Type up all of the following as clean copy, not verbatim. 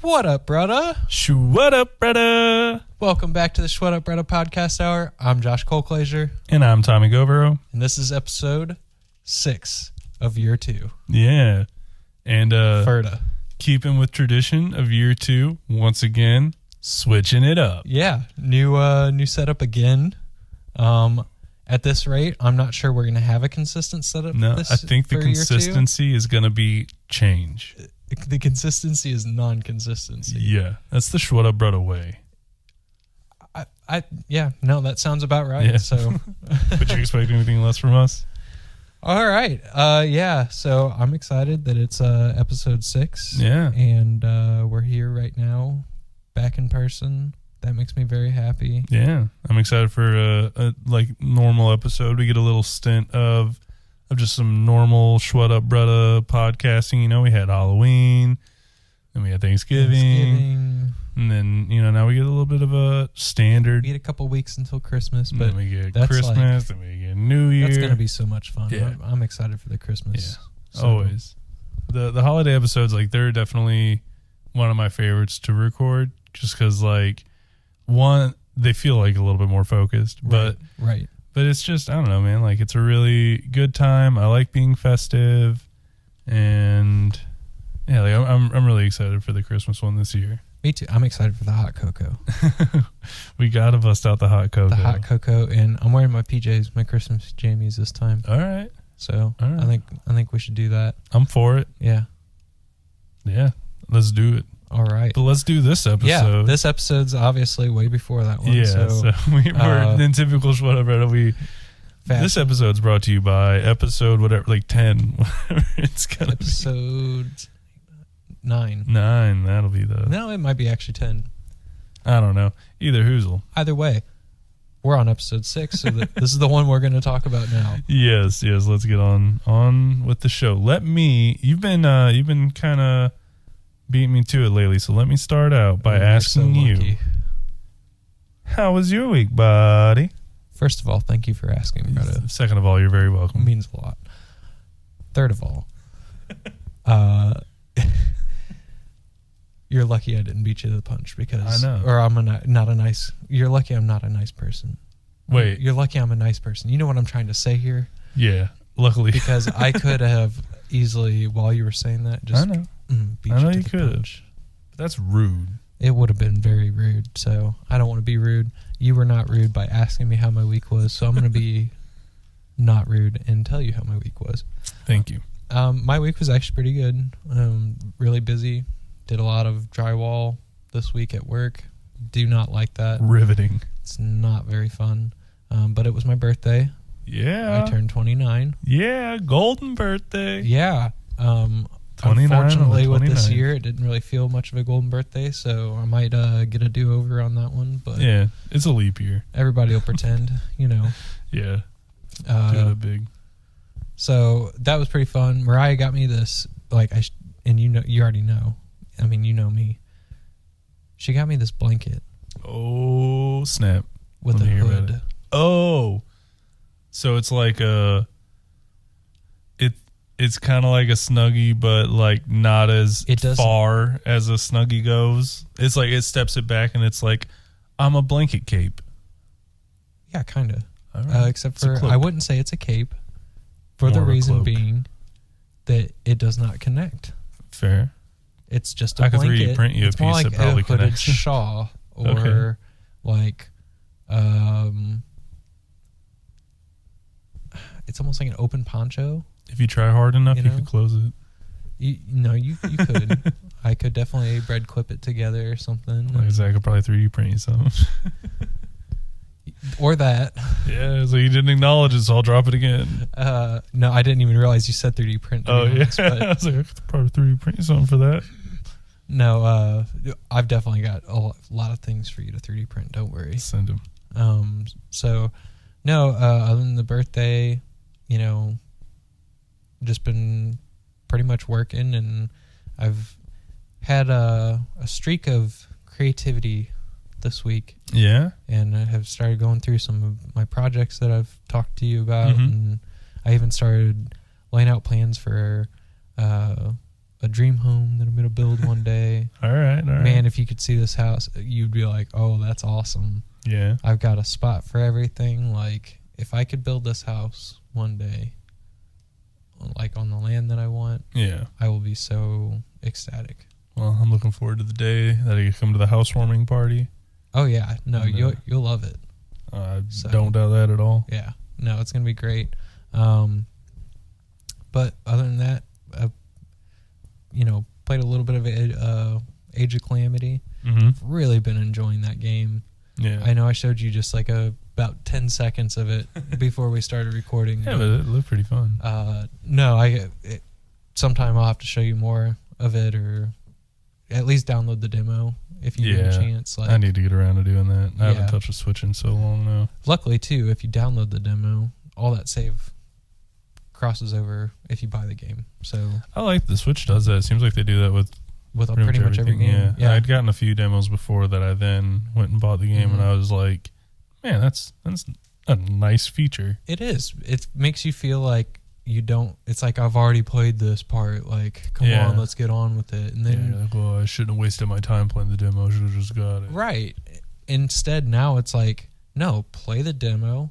Shwaddhup Bruddah. Shwaddhup Bruddah. Welcome back to the Shwaddhup Bruddah podcast hour. I'm Josh Colclaser. And I'm Tommy Govero. And this is episode 6 of year 2. Yeah. And Ferda. keeping with tradition of year 2, once again, switching it up. Yeah. New setup again. At this rate, I'm not sure we're going to have a consistent setup. No, I think the consistency is going to be change. The consistency is non-consistency. Yeah. That's the Shwaddhup Bruddah way. That sounds about right. Yeah. So, Would you expect anything less from us? all right. So I'm excited that it's episode 6. Yeah. And we're here right now, back in person. That makes me very happy. Yeah. I'm excited for a normal episode. We get a little stint of just some normal Shwaddhup Bruddah podcasting. You know, we had Halloween, and we had Thanksgiving. And then, now we get a little bit of a standard. We get a couple weeks until Christmas, but then we get Christmas, then we get New Year. That's going to be so much fun. Yeah. I'm excited for the Christmas. Yeah, always. The holiday episodes, they're definitely one of my favorites to record, just because, one, they feel a little bit more focused. Right. But it's just, I don't know, man. It's a really good time. I like being festive. And, yeah, I'm really excited for the Christmas one this year. Me too. I'm excited for the hot cocoa. We got to bust out the hot cocoa. The hot cocoa, and I'm wearing my PJs, my Christmas jammies this time. All right. So All right. I think we should do that. I'm for it. Yeah. Yeah. Let's do it. All right. But let's do this episode. Yeah, this episode's obviously way before that one. Yeah, so we're in typical Shwaddhup Bruddah. This episode's brought to you by episode 10. It's gonna episode 9. 9. That'll be the. No, it might be actually 10. I don't know. Either hoozle. Either way, we're on episode 6, so this is the one we're going to talk about now. Yes. Let's get on with the show. You've been kind of beating me to it lately, so let me start out by asking you, how was your week, buddy? First of all, thank you for asking, Bruddah. Second of all, you're very welcome. It means a lot. Third of all, you're lucky I didn't beat you to the punch because, I know. or I'm not a nice. You're lucky I'm not a nice person. Wait, you're lucky I'm a nice person. You know what I'm trying to say here? Yeah, luckily, because I could have easily, while you were saying that, just I know. Beat I know you you could have. That's rude. It would have been very rude, so I don't want to be rude. You were not rude by asking me how my week was, so I'm going to be not rude and tell you how my week was. Thank you. My week was actually pretty good. Really busy. Did a lot of drywall this week at work. Do not like that. Riveting. It's not very fun. But it was my birthday. Yeah. I turned 29. Yeah, golden birthday. Yeah. 29 Unfortunately, with 29. this year, it didn't really feel much of a golden birthday, so I might get a do-over on that one. But yeah, it's a leap year. Everybody will pretend, Yeah. Do it big. So that was pretty fun. Mariah got me this, you already know. I mean, you know me. She got me this blanket. Oh, snap. With a hood. Oh. So it's like it's kind of like a Snuggie, but not as far as a Snuggie goes. It's it steps it back, and it's I'm a blanket cape. Yeah, kind of. Right. Except for I wouldn't say it's a cape, for the reason being that it does not connect. Fair. It's just a blanket. I could 3D print you a piece that probably connects. It's more like a hooded shawl, or it's almost like an open poncho. If you try hard enough, you could close it. You could. I could definitely bread clip it together or something. I could probably 3D print you something. Or that. Yeah, so you didn't acknowledge it, so I'll drop it again. No, I didn't even realize you said 3D print. Oh, honest, yeah. I was I could probably 3D print you something for that. No, I've definitely got a lot of things for you to 3D print. Don't worry. Send them. Other than the birthday, just been pretty much working, and I've had a streak of creativity this week. Yeah. And I have started going through some of my projects that I've talked to you about, and I even started laying out plans for a dream home that I'm gonna build one day. All right. Man, if you could see this house, you'd be like, oh, that's awesome. Yeah. I've got a spot for everything. Like, if I could build this house one day, like on the land that I want, Yeah. I will be so ecstatic. Well, I'm looking forward to the day that I can come to the housewarming party. Oh yeah, no, And, you'll love it. I don't doubt that at all. Yeah, no, it's gonna be great. But other than that, played a little bit of Age of Calamity. Mm-hmm. Really been enjoying that game. Yeah. I know I showed you just like about 10 seconds of it before we started recording. Yeah, but it looked pretty fun. No, sometime I'll have to show you more of it, or at least download the demo if you get a chance. Like, I need to get around to doing that. I Yeah. haven't touched a Switch in so long now. luckily, too, if you download the demo, all that save crosses over if you buy the game. So I like the Switch does that. It seems like they do that with pretty much every everything. game. Yeah. I'd gotten a few demos before that. I then went and bought the game, and I was like, man, that's a nice feature. It is. It makes you feel like you don't. It's like, I've already played this part. Like, come on, let's get on with it. And then, you're like, well, I shouldn't have wasted my time playing the demo. I should have just got it. right. Instead, now it's like, no, play the demo.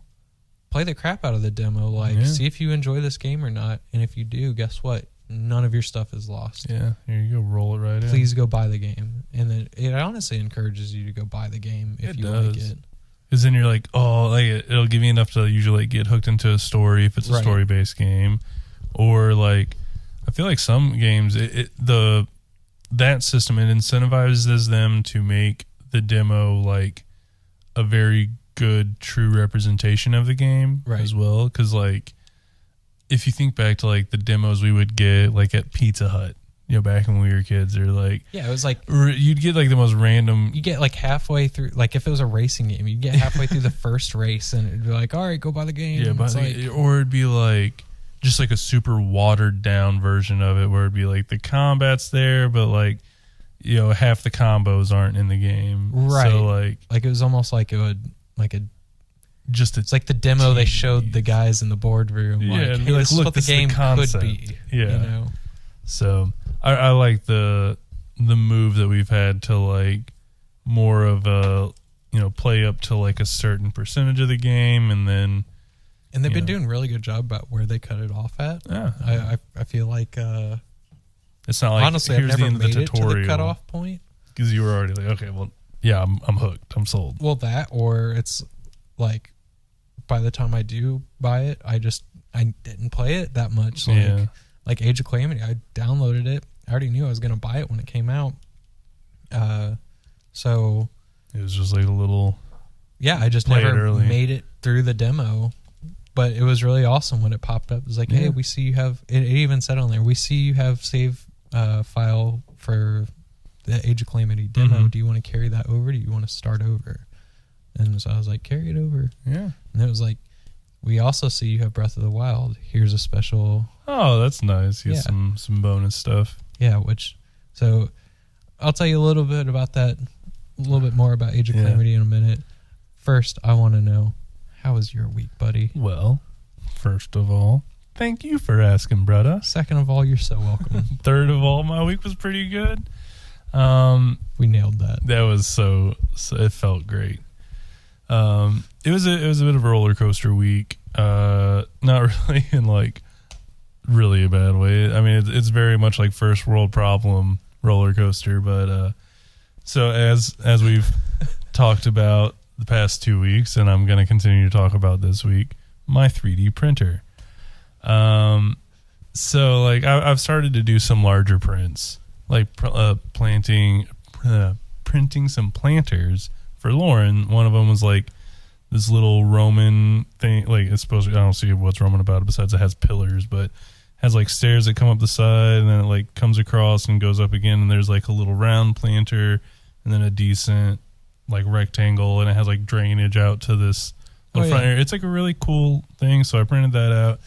Play the crap out of the demo. Like, see if you enjoy this game or not. And if you do, guess what? None of your stuff is lost. Yeah, here you go. Roll it right in. Please go buy the game. And then it honestly encourages you to go buy the game if you like it. Because then you're like, oh, like it'll give you enough to usually get hooked into a story if it's a story-based game. Or like, I feel like some games, that system, it incentivizes them to make the demo like a very good, true representation of the game as well. Because like, if you think back to like the demos we would get like at Pizza Hut, back when we were kids, or like, yeah, it was like, you'd get like the most random. You get like halfway through, like if it was a racing game, you'd get halfway through the first race and it'd be like, all right, go buy the game. Yeah, or it'd be like just like a super watered down version of it where it'd be like the combat's there, but like, half the combos aren't in the game. Right. So like it was almost like it would, it's like the demo they showed the guys in the boardroom. Yeah, like, hey, this is what the game could be. Yeah. So I like the move that we've had to like more of a play up to like a certain percentage of the game, and they've been doing a really good job about where they cut it off at. Yeah. I feel like it's not like, honestly, here's I've never the end of the made tutorial. it to the cutoff point, because you were already like, okay, well, yeah, I'm hooked, I'm sold. Well, that, or it's like by the time I do buy it, I didn't play it that much. Like Age of Calamity, I downloaded it. I already knew I was going to buy it when it came out. So it was just like a little. Yeah, I just never made it through the demo, but it was really awesome when it popped up. It was like, hey, we see you have. It even said on there, we see you have save file for the Age of Calamity demo. Mm-hmm. Do you want to carry that over? Do you want to start over? And so I was like, carry it over. Yeah. And it was like, we also see you have Breath of the Wild. Here's a special. Oh, that's nice. You get some bonus stuff. Yeah, so I'll tell you a little bit about that, a little bit more about Age of Calamity in a minute. First, I want to know, how was your week, buddy? Well, first of all, thank you for asking, Bruddah. Second of all, you're so welcome. Third of all, my week was pretty good. We nailed that. That was so it felt great. It was a bit of a roller coaster week. Not really in like really a bad way. I mean, it's very much like first world problem roller coaster. But so as we've talked about the past 2 weeks, and I'm going to continue to talk about this week, my 3D printer. So like I've started to do some larger prints, like printing some planters for Lauren. One of them was like this little Roman thing, like it's supposed to, I don't see what's Roman about it besides it has pillars, but has like stairs that come up the side, and then it like comes across and goes up again, and there's like a little round planter and then a decent like rectangle, and it has like drainage out to this front area. It's like a really cool thing. So I printed that out,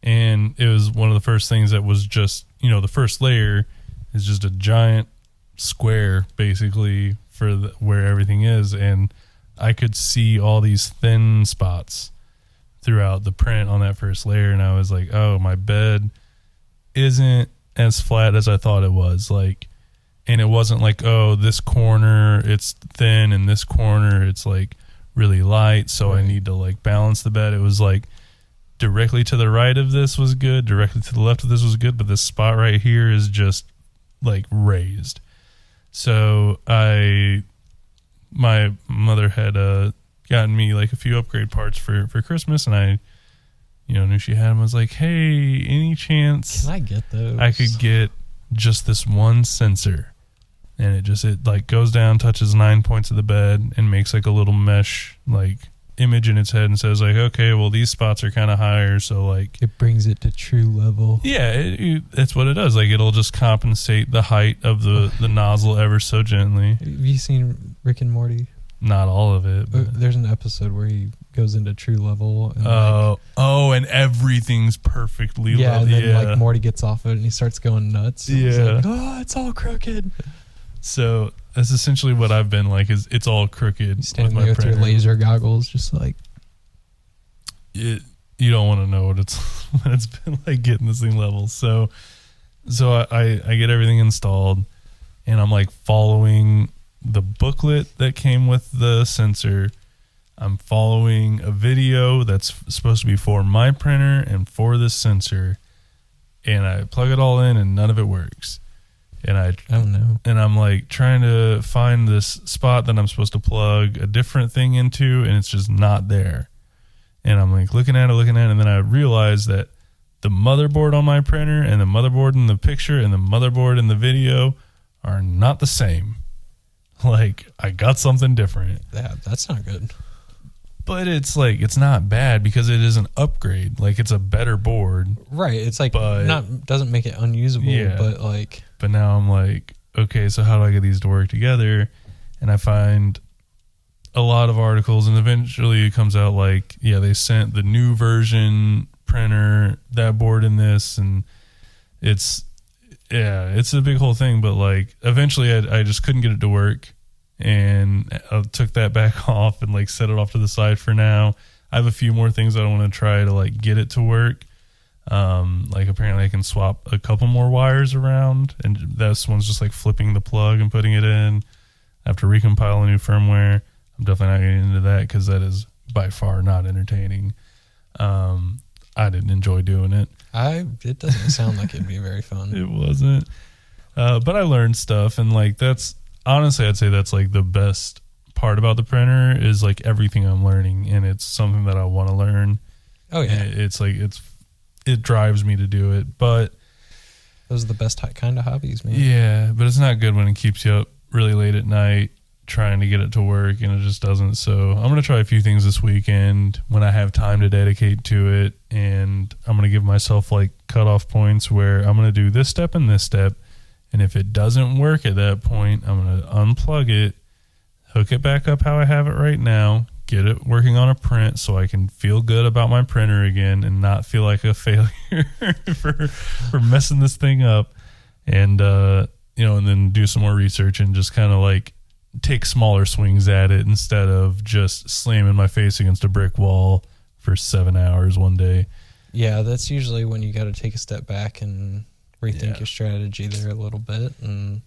and it was one of the first things that was just, the first layer is just a giant square basically for where everything is, and I could see all these thin spots throughout the print on that first layer, and I was like, oh, my bed isn't as flat as I thought it was. Like, and it wasn't like, oh, this corner it's thin and this corner it's like really light, so I need to like balance the bed. It was like directly to the right of this was good, directly to the left of this was good, but this spot right here is just like raised. So my mother had gotten me like a few upgrade parts for Christmas, and I knew she had them. I was like, hey, any chance can I get those? I could get just this one sensor, and it like goes down, touches 9 points of the bed, and makes like a little mesh like image in its head, and says like, okay, well these spots are kind of higher, so like it brings it to true level. Yeah, that's what it does. Like, it'll just compensate the height of the nozzle ever so gently. Have you seen Rick and Morty? Not all of it. But there's an episode where he goes into true level. And and everything's perfectly level. And then like Morty gets off it and he starts going nuts. Yeah. Like, it's all crooked. So that's essentially what I've been like. Is it's all crooked. You standing there with your laser goggles, just like you don't want to know what it's been like getting this thing level. So I get everything installed, and I'm like following the booklet that came with the sensor. I'm following a video that's supposed to be for my printer and for this sensor, and I plug it all in and none of it works. And I don't know. And I'm like trying to find this spot that I'm supposed to plug a different thing into, and it's just not there. And I'm like looking at it, and then I realize that the motherboard on my printer and the motherboard in the picture and the motherboard in the video are not the same. Like, I got something different. That's not good. But it's like, it's not bad because it is an upgrade. Like, it's a better board. Right. It's like, doesn't make it unusable, but like. But now I'm like, okay, so how do I get these to work together? And I find a lot of articles, and eventually it comes out like, they sent the new version printer, that board in this, and it's a big whole thing. But like, eventually I just couldn't get it to work, and I took that back off and like set it off to the side for now. I have a few more things I want to try to like get it to work. Like apparently I can swap a couple more wires around, and this one's just like flipping the plug and putting it in. I have to recompile a new firmware. I'm definitely not getting into that because that is by far not entertaining. I didn't enjoy doing it. It doesn't sound like it'd be very fun. It wasn't. But I learned stuff, and like that's honestly, I'd say that's like the best part about the printer is like everything I'm learning, and it's something that I want to learn. Oh yeah. And it's like it drives me to do it, but those are the best kind of hobbies, man. Yeah, but it's not good when it keeps you up really late at night trying to get it to work, and it just doesn't. So I'm going to try a few things this weekend when I have time to dedicate to it, and I'm going to give myself like cutoff points where I'm going to do this step and this step, and if it doesn't work at that point, I'm going to unplug it, hook it back up how I have it right now, get it working on a print so I can feel good about my printer again and not feel like a failure for messing this thing up, and and then do some more research and just kind of like take smaller swings at it instead of just slamming my face against a brick wall for 7 hours one day. Yeah, that's usually when you got to take a step back and rethink your strategy there a little bit, and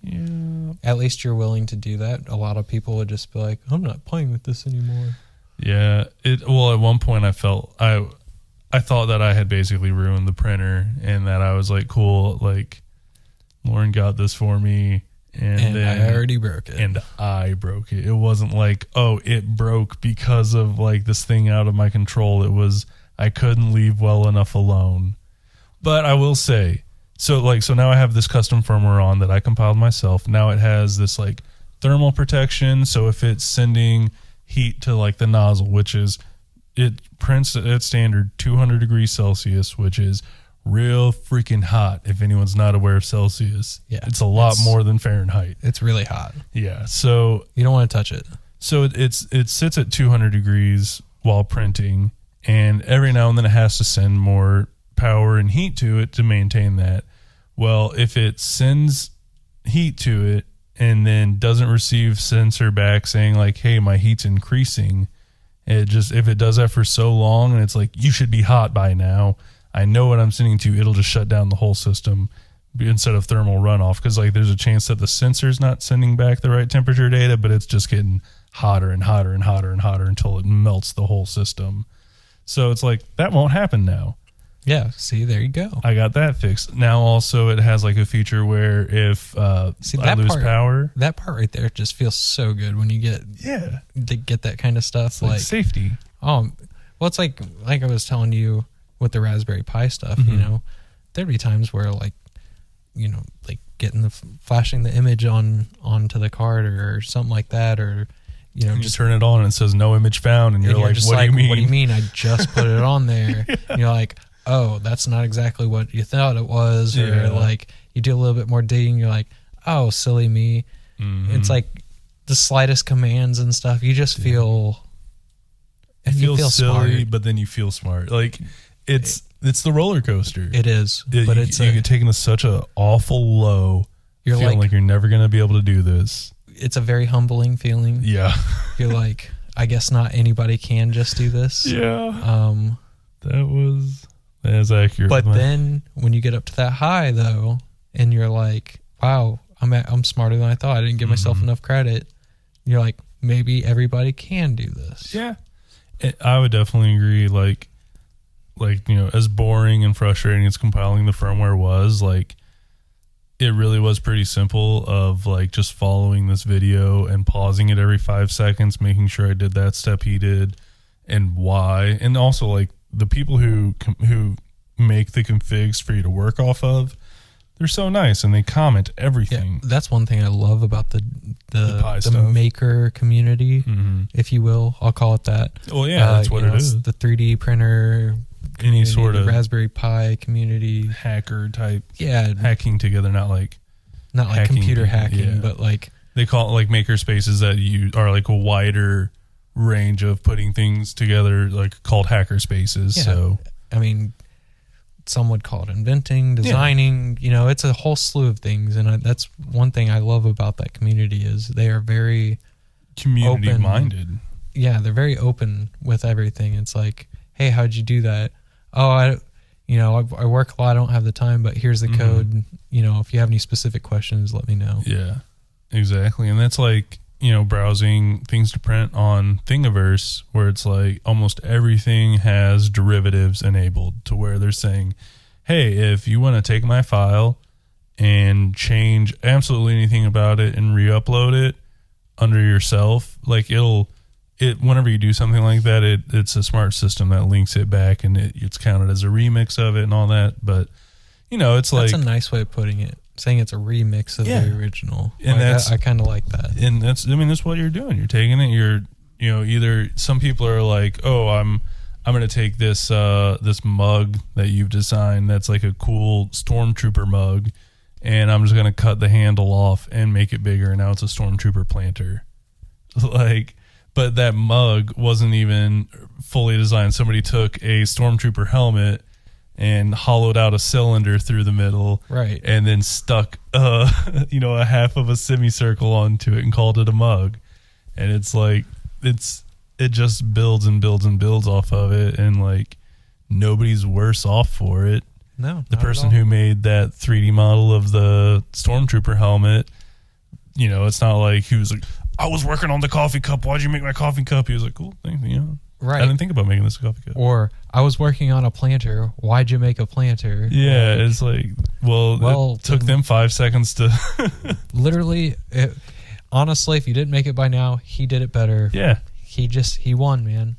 at least you're willing to do that. A lot of people would just be like, I'm not playing with this anymore. Yeah, at one point I felt I thought that I had basically ruined the printer, and that I was like, cool, like Lauren got this for me, and then I already broke it. And I broke it. It wasn't like, oh, it broke because of like this thing out of my control. It was I couldn't leave well enough alone. But I will say, so now I have this custom firmware on that I compiled myself. Now it has this like thermal protection, so if it's sending heat to like the nozzle, which is, it prints at standard 200 degrees Celsius, which is real freaking hot. If anyone's not aware of Celsius, it's a lot more than Fahrenheit. It's really hot. Yeah, so you don't want to touch it. So it sits at 200 degrees while printing, and every now and then it has to send more power and heat to it to maintain that. Well, if it sends heat to it and then doesn't receive sensor back saying like, hey, my heat's increasing, if it does that for so long and it's like, you should be hot by now, I know what I'm sending to, it'll just shut down the whole system, instead of thermal runoff, because like there's a chance that the sensor's not sending back the right temperature data, but it's just getting hotter and hotter and hotter and hotter until it melts the whole system. So it's like that won't happen now. Yeah, see, there you go. I got that fixed. Now also it has like a feature where if I lose power. That part right there just feels so good when you get that kind of stuff. Like safety. Well, it's like I was telling you with the Raspberry Pi stuff, you know, there'd be times where like, you know, like getting flashing the image onto the card or something like that, or you know, just turn it on and it says no image found, and you're like, what do you mean? What do you mean? I just put it on there. And you're like, oh, that's not exactly what you thought it was, or like you do a little bit more digging, you're like, oh, silly me. It's like the slightest commands and stuff. You just feel, and you feel silly, smart. but then you feel smart. Like it's the roller coaster. It is, but you get taken to such a awful low. You're feeling like you're never gonna be able to do this. It's a very humbling feeling. Yeah, you're like, I guess not anybody can just do this. Yeah. That is accurate. But then when you get up to that high though, and you're like, wow, I'm smarter than I thought. I didn't give myself enough credit. You're like, maybe everybody can do this. Yeah. I would definitely agree. Like, you know, as boring and frustrating as compiling the firmware was, like, it really was pretty simple of like just following this video and pausing it every 5 seconds, making sure I did that step he did and why. And also like the people who make the configs for you to work off of, they're so nice and they comment everything. Yeah, that's one thing I love about the maker community, if you will. I'll call it that. Well, yeah, that's what it is. The 3D printer, any sort of Raspberry Pi community, hacker type. Yeah, hacking together, not like computer hacking, but like they call it like maker spaces that you are like a wider range of putting things together, like called hacker spaces. Yeah. So I mean, some would call it inventing, designing. You know, it's a whole slew of things, and that's one thing I love about that community is they are very community minded. Yeah, they're very open with everything. It's like, hey, how'd you do that? Oh, I work a lot. I don't have the time, but here's the code. You know, if you have any specific questions, let me know. Yeah, exactly. And that's like, you know, browsing things to print on Thingiverse, where it's like almost everything has derivatives enabled to where they're saying, hey, if you want to take my file and change absolutely anything about it and re-upload it under yourself, like whenever you do something like that, it's a smart system that links it back and it's counted as a remix of it and all that. But, you know, it's that's a nice way of putting it. Saying it's a remix of the original. And like, I kind of like that. And that's what you're doing. You're taking it. You know, either some people are like, oh, I'm going to take this mug that you've designed. That's like a cool Stormtrooper mug. And I'm just going to cut the handle off and make it bigger. And now it's a Stormtrooper planter. Like, but that mug wasn't even fully designed. Somebody took a Stormtrooper helmet and hollowed out a cylinder through the middle, right, and then stuck a half of a semicircle onto it and called it a mug. And it's like it just builds and builds and builds off of it, and like nobody's worse off for it. No, the person who made that 3D model of the Stormtrooper helmet, you know, it's not like he was like, I was working on the coffee cup, why'd you make my coffee cup? He was like, cool, thank you. Right. I didn't think about making this a coffee cup. Or I was working on a planter. Why'd you make a planter? Yeah, it's like, well, it took them 5 seconds to. Literally, honestly, if you didn't make it by now, he did it better. Yeah. He won, man.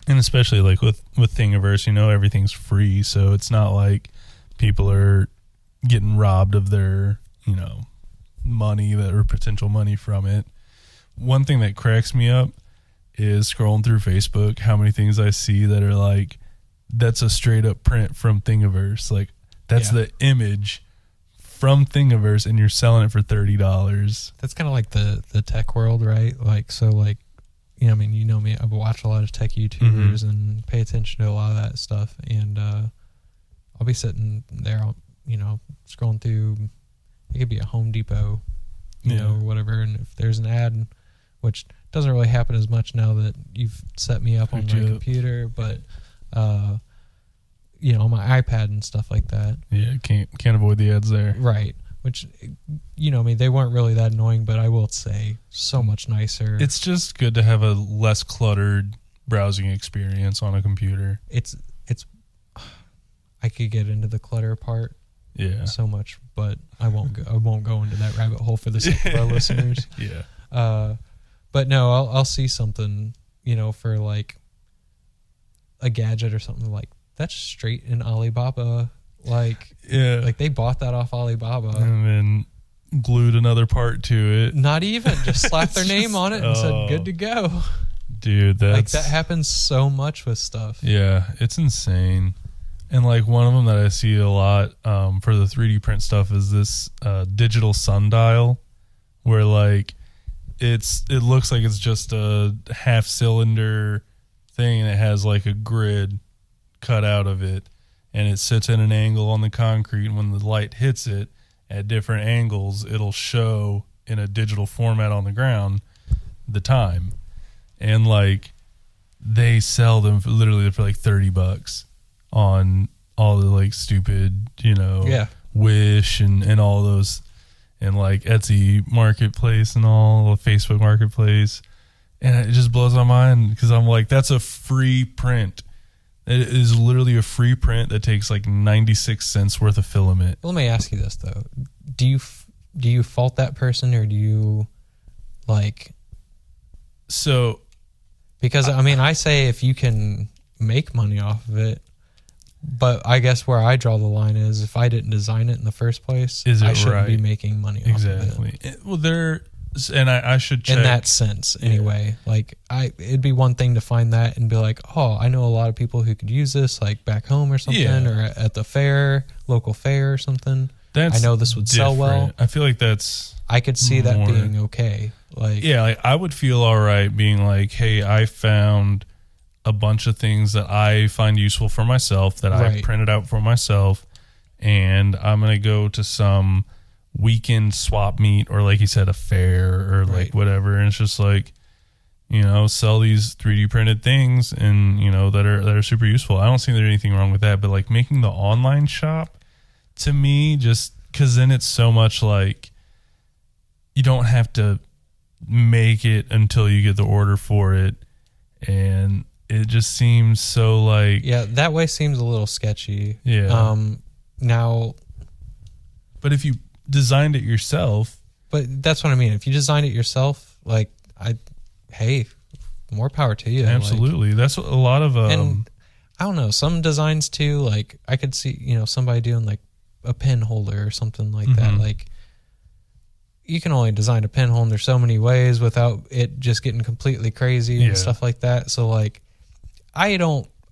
And especially like with Thingiverse, you know, everything's free. So it's not like people are getting robbed of their, you know, money or potential money from it. One thing that cracks me up is scrolling through Facebook, how many things I see that are like, that's a straight up print from Thingiverse. Like that's the image from Thingiverse and you're selling it for $30. That's kind of like the tech world, right? Like, so like, you know, I mean, you know me, I watch a lot of tech YouTubers and pay attention to a lot of that stuff. And I'll be sitting there, you know, scrolling through, it could be a Home Depot, you know, or whatever. And if there's an ad, which doesn't really happen as much now that you've set me up on my computer, but on my iPad and stuff like that. Yeah, can't avoid the ads there. Right. Which, they weren't really that annoying, but I will say so much nicer. It's just good to have a less cluttered browsing experience on a computer. It's I could get into the clutter part. Yeah. So much, but I won't go into that rabbit hole for the sake of our listeners. Yeah. But no, I'll see something, for like a gadget or something like that's straight in Alibaba. Like, yeah, like they bought that off Alibaba and then glued another part to it. Not even just slapped their name on it and said good to go. Dude, like that happens so much with stuff. Yeah, it's insane. And like one of them that I see a lot for the 3D print stuff is this digital sundial, where like it looks like it's just a half cylinder thing and it has like a grid cut out of it, and it sits at an angle on the concrete, and when the light hits it at different angles, it'll show in a digital format on the ground the time. And like they sell them literally for like $30 on all the like stupid, Wish and all those, and like Etsy marketplace and all, Facebook marketplace. And it just blows my mind because I'm like, that's a free print. It is literally a free print that takes like 96 cents worth of filament. Let me ask you this though: do you fault that person, or do you like? So, because I say if you can make money off of it, but I guess where I draw the line is if I didn't design it in the first place, I shouldn't be making money off of it. Well, I should check. In that sense, anyway. Yeah. Like, it'd be one thing to find that and be like, oh, I know a lot of people who could use this, like back home or something, or at the fair, local fair or something. I know this would sell well. I feel like I could see that being okay. Like, yeah, like I would feel all right being like, hey, I found a bunch of things that I find useful for myself that I printed out for myself, and I'm gonna go to some weekend swap meet, or like you said, a fair, or like whatever, and it's just like, sell these 3D printed things, and that are super useful. I don't see there's anything wrong with that, but like making the online shop, to me, just because then it's so much like you don't have to make it until you get the order for it, and it just seems so like, that way seems a little sketchy. Now, but if you designed it yourself, but that's what I mean, if you designed it yourself, like, hey, more power to you. Absolutely. Like, that's what a lot of and I don't know, some designs too, like I could see somebody doing like a pen holder or something like that. Like, you can only design a pen holder so many ways without it just getting completely crazy and stuff like that. So like, I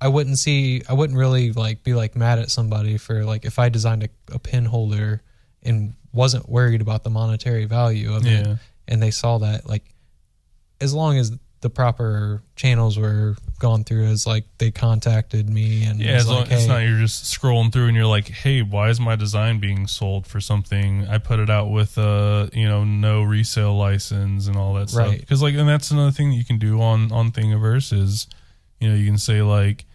wouldn't really like be like mad at somebody for like, if I designed a pen holder and wasn't worried about the monetary value of it, and they saw that, like, as long as the proper channels were gone through, as like they contacted me, and as long as it's not you're just scrolling through and you're like, hey, why is my design being sold for something? I put it out with no resale license and all that stuff. Because like, and that's another thing that you can do on Thingiverse is, you can say like,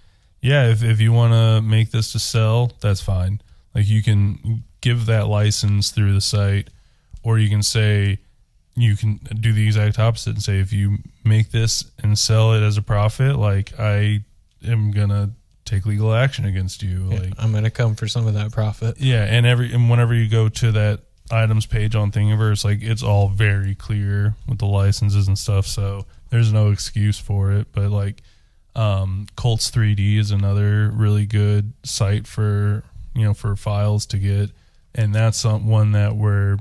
if you want to make this to sell, that's fine. Like, you can give that license through the site, or you can say, you can do the exact opposite and say, if you make this and sell it as a profit, like, I am gonna take legal action against you. Like, I'm gonna come for some of that profit. And whenever you go to that items page on Thingiverse, like, it's all very clear with the licenses and stuff, so there's no excuse for it. But like, Colts 3D is another really good site for for files to get, and that's one that where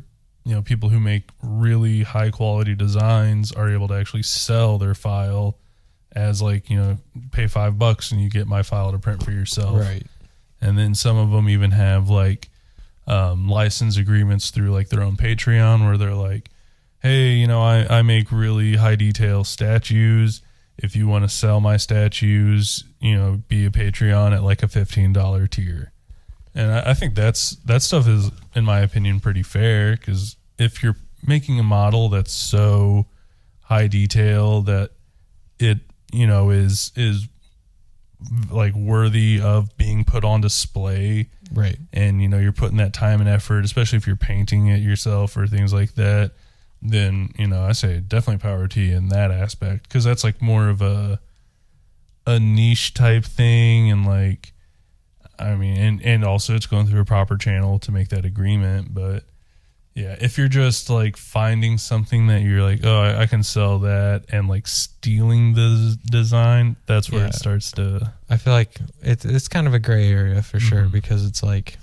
people who make really high quality designs are able to actually sell their file as like, pay $5 and you get my file to print for yourself. Right. And then some of them even have like license agreements through like their own Patreon, where they're like, hey, I make really high detail statues. If you want to sell my statues, be a Patreon at like a $15 tier. And I think that stuff is, in my opinion, pretty fair, because if you're making a model that's so high detail that it, is like worthy of being put on display. Right. And, you know, you're putting that time and effort, especially if you're painting it yourself or things like that, then, you know, I say definitely power to you in that aspect, because that's like more of a niche type thing. And like, I mean, and also it's going through a proper channel to make that agreement. But yeah, if you're just like finding something that you're like, oh, I can sell that, and like stealing the design, that's where it starts to. I feel like it's kind of a gray area for sure, because it's like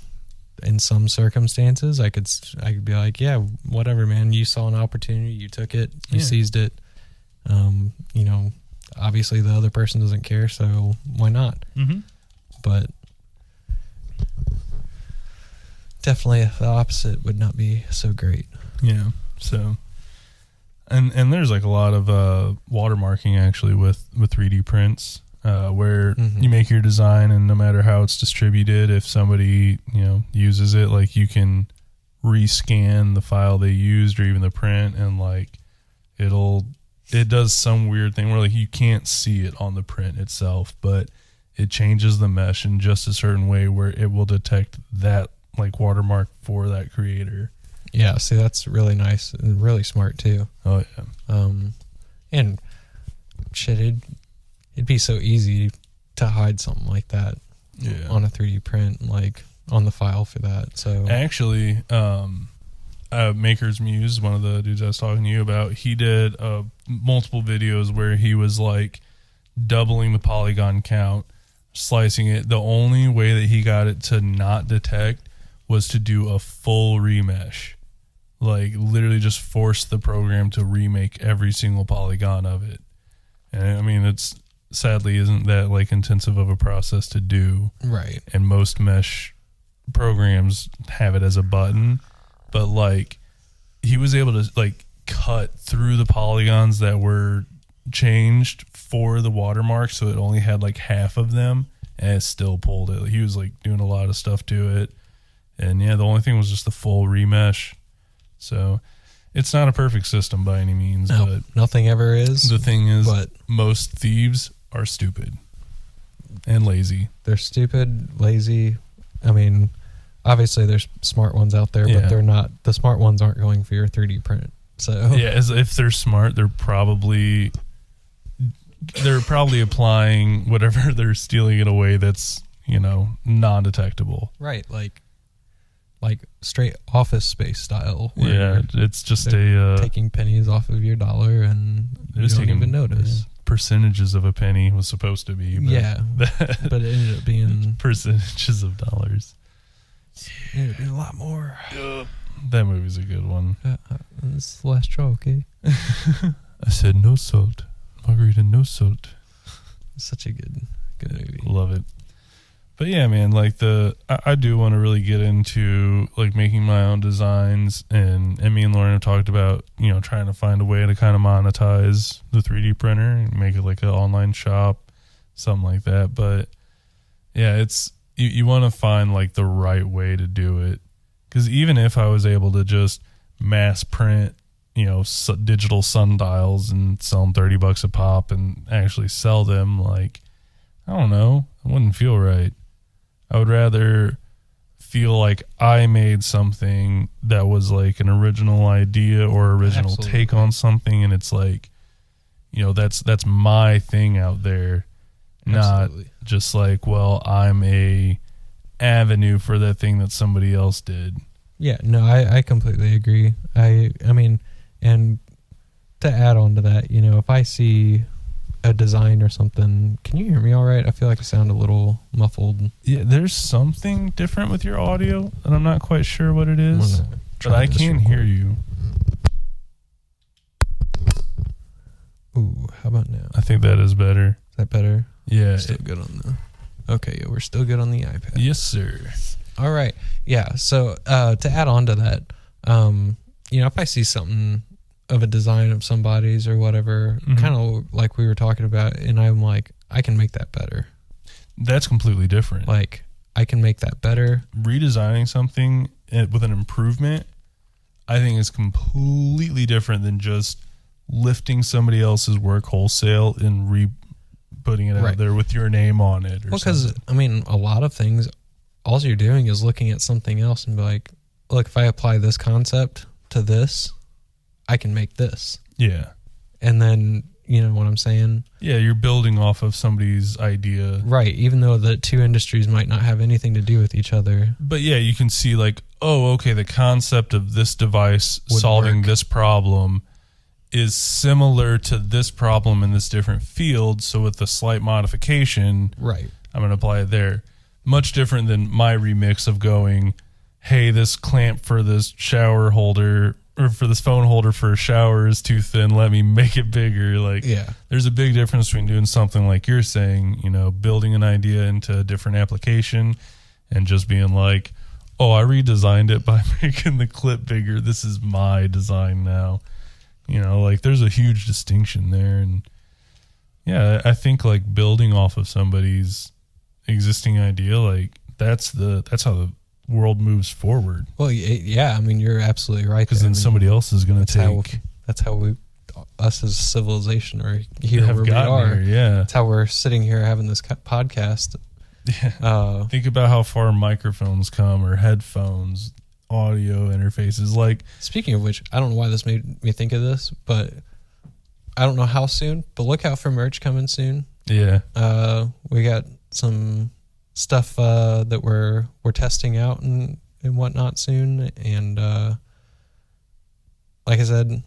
in some circumstances I could be like, yeah, whatever, man. You saw an opportunity, you took it, you seized it. You know, obviously the other person doesn't care, so why not? But definitely the opposite would not be so great. Yeah. So, and there's like a lot of watermarking actually with 3D prints, where you make your design, and no matter how it's distributed, if somebody, you know, uses it, like you can rescan the file they used or even the print, and like it does some weird thing where like you can't see it on the print itself, but it changes the mesh in just a certain way where it will detect that like watermark for that creator. Yeah, see, that's really nice and really smart too. Oh yeah. And shit, it'd be so easy to hide something like that on a 3D print, like on the file for that. So actually, Maker's Muse, one of the dudes I was talking to you about, he did multiple videos where he was like doubling the polygon count, slicing it. The only way that he got it to not detect was to do a full remesh, like literally just force the program to remake every single polygon of it. And I mean, it's sadly isn't that like intensive of a process to do, right? And most mesh programs have it as a button, but like he was able to like cut through the polygons that were changed for the watermark, so it only had like half of them, and it still pulled it. He was like doing a lot of stuff to it. And yeah, the only thing was just the full remesh. So it's not a perfect system by any means. No, but nothing ever is. The thing is, most thieves are stupid and lazy. They're stupid, lazy. I mean, obviously there's smart ones out there, but they're not. The smart ones aren't going for your 3D print. So yeah, as if they're smart, they're probably applying whatever they're stealing in a way that's, you know, non-detectable. Right, like straight Office Space style. Yeah, it's just taking pennies off of your dollar, and you don't even notice. Yeah, percentages of a penny was supposed to be. But but it ended up being percentages of dollars. It ended up being a lot more. That movie's a good one. It's the last straw, okay? I said no salt. Margarita, no salt. Such a good movie. Love it. But yeah, man, like I do want to really get into like making my own designs, and me and Lauren have talked about, you know, trying to find a way to kind of monetize the 3D printer and make it like an online shop, something like that. But yeah, it's you want to find like the right way to do it, because even if I was able to just mass print, you know, digital sundials and sell them $30 a pop and actually sell them, like, I don't know, it wouldn't feel right. I would rather feel like I made something that was like an original idea or original take on something, and it's like, you know, that's my thing out there, not just like, well, I'm a avenue for that thing that somebody else did. Yeah, no, I completely agree. I mean, and to add on to that, you know, if I see a design or something, can you hear me all right? I feel like I sound a little muffled. Yeah, there's something different with your audio, and I'm not quite sure what it is, but I can hear you. Ooh, how about now? I think that is better. Is that better? Yeah. Still good on the... Okay, yeah, we're still good on the iPad. Yes, sir. All right. Yeah, so to add on to that, you know, if I see something of a design of somebody's or whatever, kind of like we were talking about, and I'm like, I can make that better. That's completely different. Like, I can make that better. Redesigning something with an improvement, I think, is completely different than just lifting somebody else's work wholesale and putting it out there with your name on it. Well, because, I mean, a lot of things, all you're doing is looking at something else and be like, look, if I apply this concept to this, I can make this. Yeah. And then, you know what I'm saying? Yeah, you're building off of somebody's idea. Right, even though the two industries might not have anything to do with each other. But yeah, you can see like, oh, okay, the concept of this device solving this problem is similar to this problem in this different field. So with a slight modification, right, I'm going to apply it there. Much different than my remix of going, hey, this clamp for this shower holder or for this phone holder for a shower is too thin. Let me make it bigger. Like, yeah, there's a big difference between doing something like you're saying, you know, building an idea into a different application and just being like, oh, I redesigned it by making the clip bigger. This is my design now. You know, like there's a huge distinction there. And yeah, I think like building off of somebody's existing idea, like that's how the world moves forward. Well, yeah, I mean, you're absolutely right. Because then somebody else is going to take. That's how we, us as civilization, are here where we are. Here, yeah, that's how we're sitting here having this podcast. Yeah. Think about how far microphones come, or headphones, audio interfaces. Like, speaking of which, I don't know why this made me think of this, but I don't know how soon. But look out for merch coming soon. Yeah. We got some stuff that we're testing out and whatnot soon, and like I said,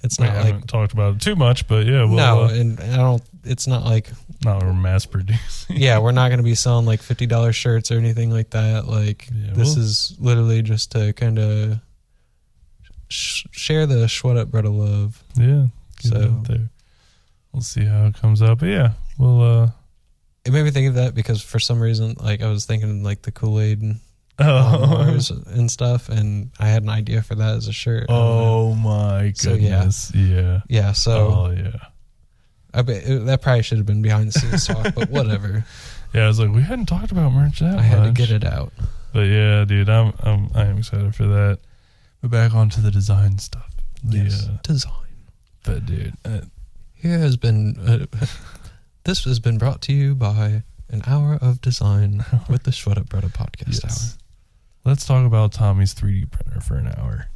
it's not like haven't talked about it too much, but yeah, and I don't. It's not like we're mass producing. Yeah, we're not going to be selling like $50 shirts or anything like that. Like this is literally just to kind of share the Shwaddhup Bruddah love. Yeah, get it out there. We'll see how it comes out, but yeah, we'll. It made me think of that because for some reason, like I was thinking like the Kool-Aid and stuff, and I had an idea for that as a shirt. Oh my goodness! So, yeah. So, yeah. I bet that probably should have been behind the scenes talk, but whatever. Yeah, I was like, we hadn't talked about merch that much. I had to get it out. But yeah, dude, I am excited for that. But back onto the design stuff. Design. But dude, here has been. This has been brought to you by an hour of design with the Shwaddhup Bruddah podcast hour. Let's talk about Tommy's 3D printer for an hour.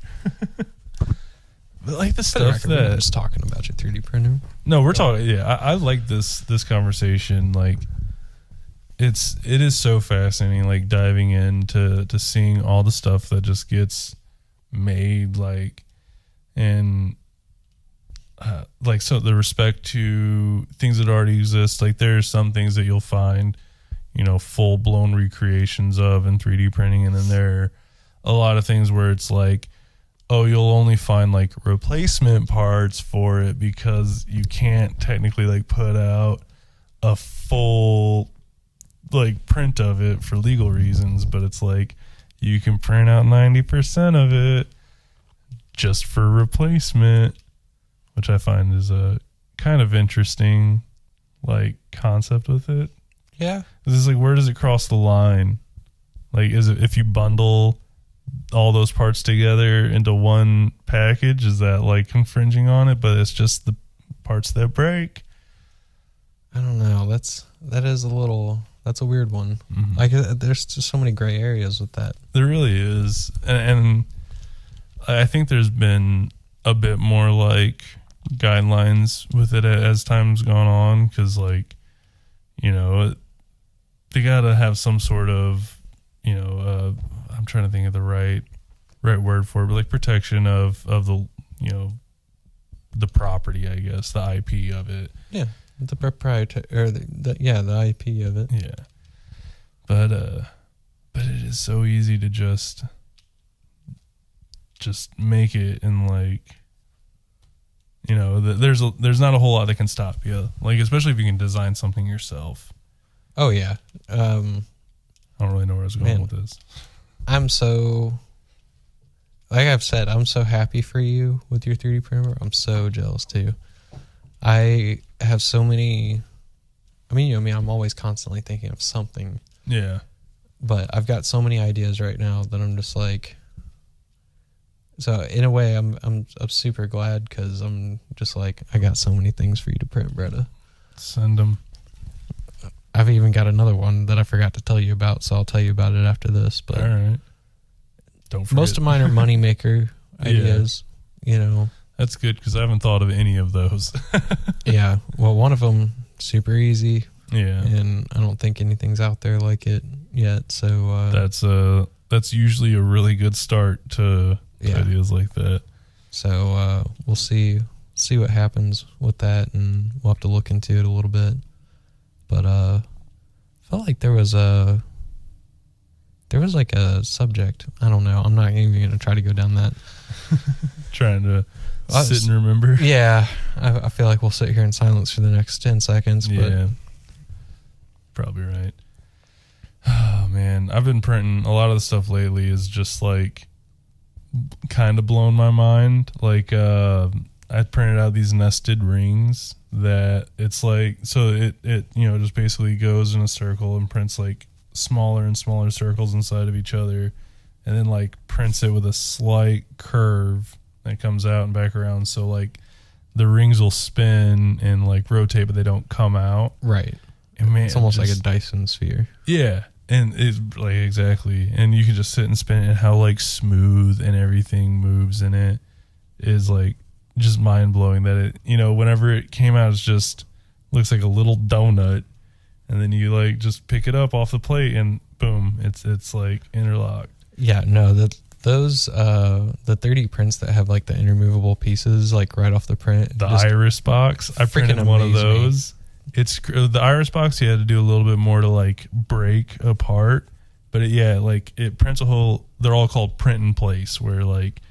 But like the stuff that we're just talking about your 3D printer. No, we're talking. Yeah, I like this conversation. Like, it is so fascinating. Like diving into seeing all the stuff that just gets made. Like, and. Like, so the respect to things that already exist, like there's some things that you'll find, you know, full blown recreations of in 3D printing, and then there are a lot of things where it's like, oh, you'll only find like replacement parts for it because you can't technically like put out a full like print of it for legal reasons, but it's like you can print out 90% of it just for replacement, which I find is a kind of interesting, like, concept with it. Yeah. It's like, where does it cross the line? Like, is it if you bundle all those parts together into one package, is that like infringing on it? But it's just the parts that break. I don't know. That's a weird one. Mm-hmm. Like, there's just so many gray areas with that. There really is, and I think there's been a bit more like guidelines with it as time's gone on, because like, you know, they gotta have some sort of, you know, I'm trying to think of the right word for it, but like protection of the, you know, the property, I guess, the IP of it. Yeah, the proprietary, or the IP of it. Yeah, but it is so easy to just make it, and like, you know, there's not a whole lot that can stop you. Like, especially if you can design something yourself. Oh yeah. I don't really know where I was going with this. I'm so, like I've said, I'm so happy for you with your 3D printer. I'm so jealous too. I have so many. I mean, I'm always constantly thinking of something. Yeah. But I've got so many ideas right now that I'm just like. So in a way, I'm super glad, because I'm just like, I got so many things for you to print, Bruddah. Send them. I've even got another one that I forgot to tell you about, so I'll tell you about it after this. But all right. Don't forget. Most of mine are moneymaker ideas, you know. That's good because I haven't thought of any of those. Yeah. Well, one of them, super easy. Yeah. And I don't think anything's out there like it yet. So that's usually a really good start to ideas like that. So we'll see what happens with that, and we'll have to look into it a little bit. But I felt like there was like a subject. I don't know. I'm not even going to try to go down that. Trying to sit and remember. Yeah. I feel like we'll sit here in silence for the next 10 seconds. But yeah. Probably right. Oh, man. I've been printing. A lot of the stuff lately is just like kind of blown my mind. Like, I printed out these nested rings that it's like, so it just basically goes in a circle and prints like smaller and smaller circles inside of each other, and then like prints it with a slight curve that comes out and back around. So like the rings will spin and like rotate, but they don't come out. Right. And man, it's almost like a Dyson sphere. Yeah. And it's like, exactly. And you can just sit and spin it, and how like smooth and everything moves in it is like just mind blowing. That it, whenever it came out, it's just looks like a little donut, and then you like just pick it up off the plate and boom, it's like interlocked. Yeah, no, those the 3D prints that have like the intermovable pieces like right off the print. The Iris box, I printed one of those. It's the Iris box. You had to do a little bit more to like break apart, but it prints a whole. They're all called print in place, where like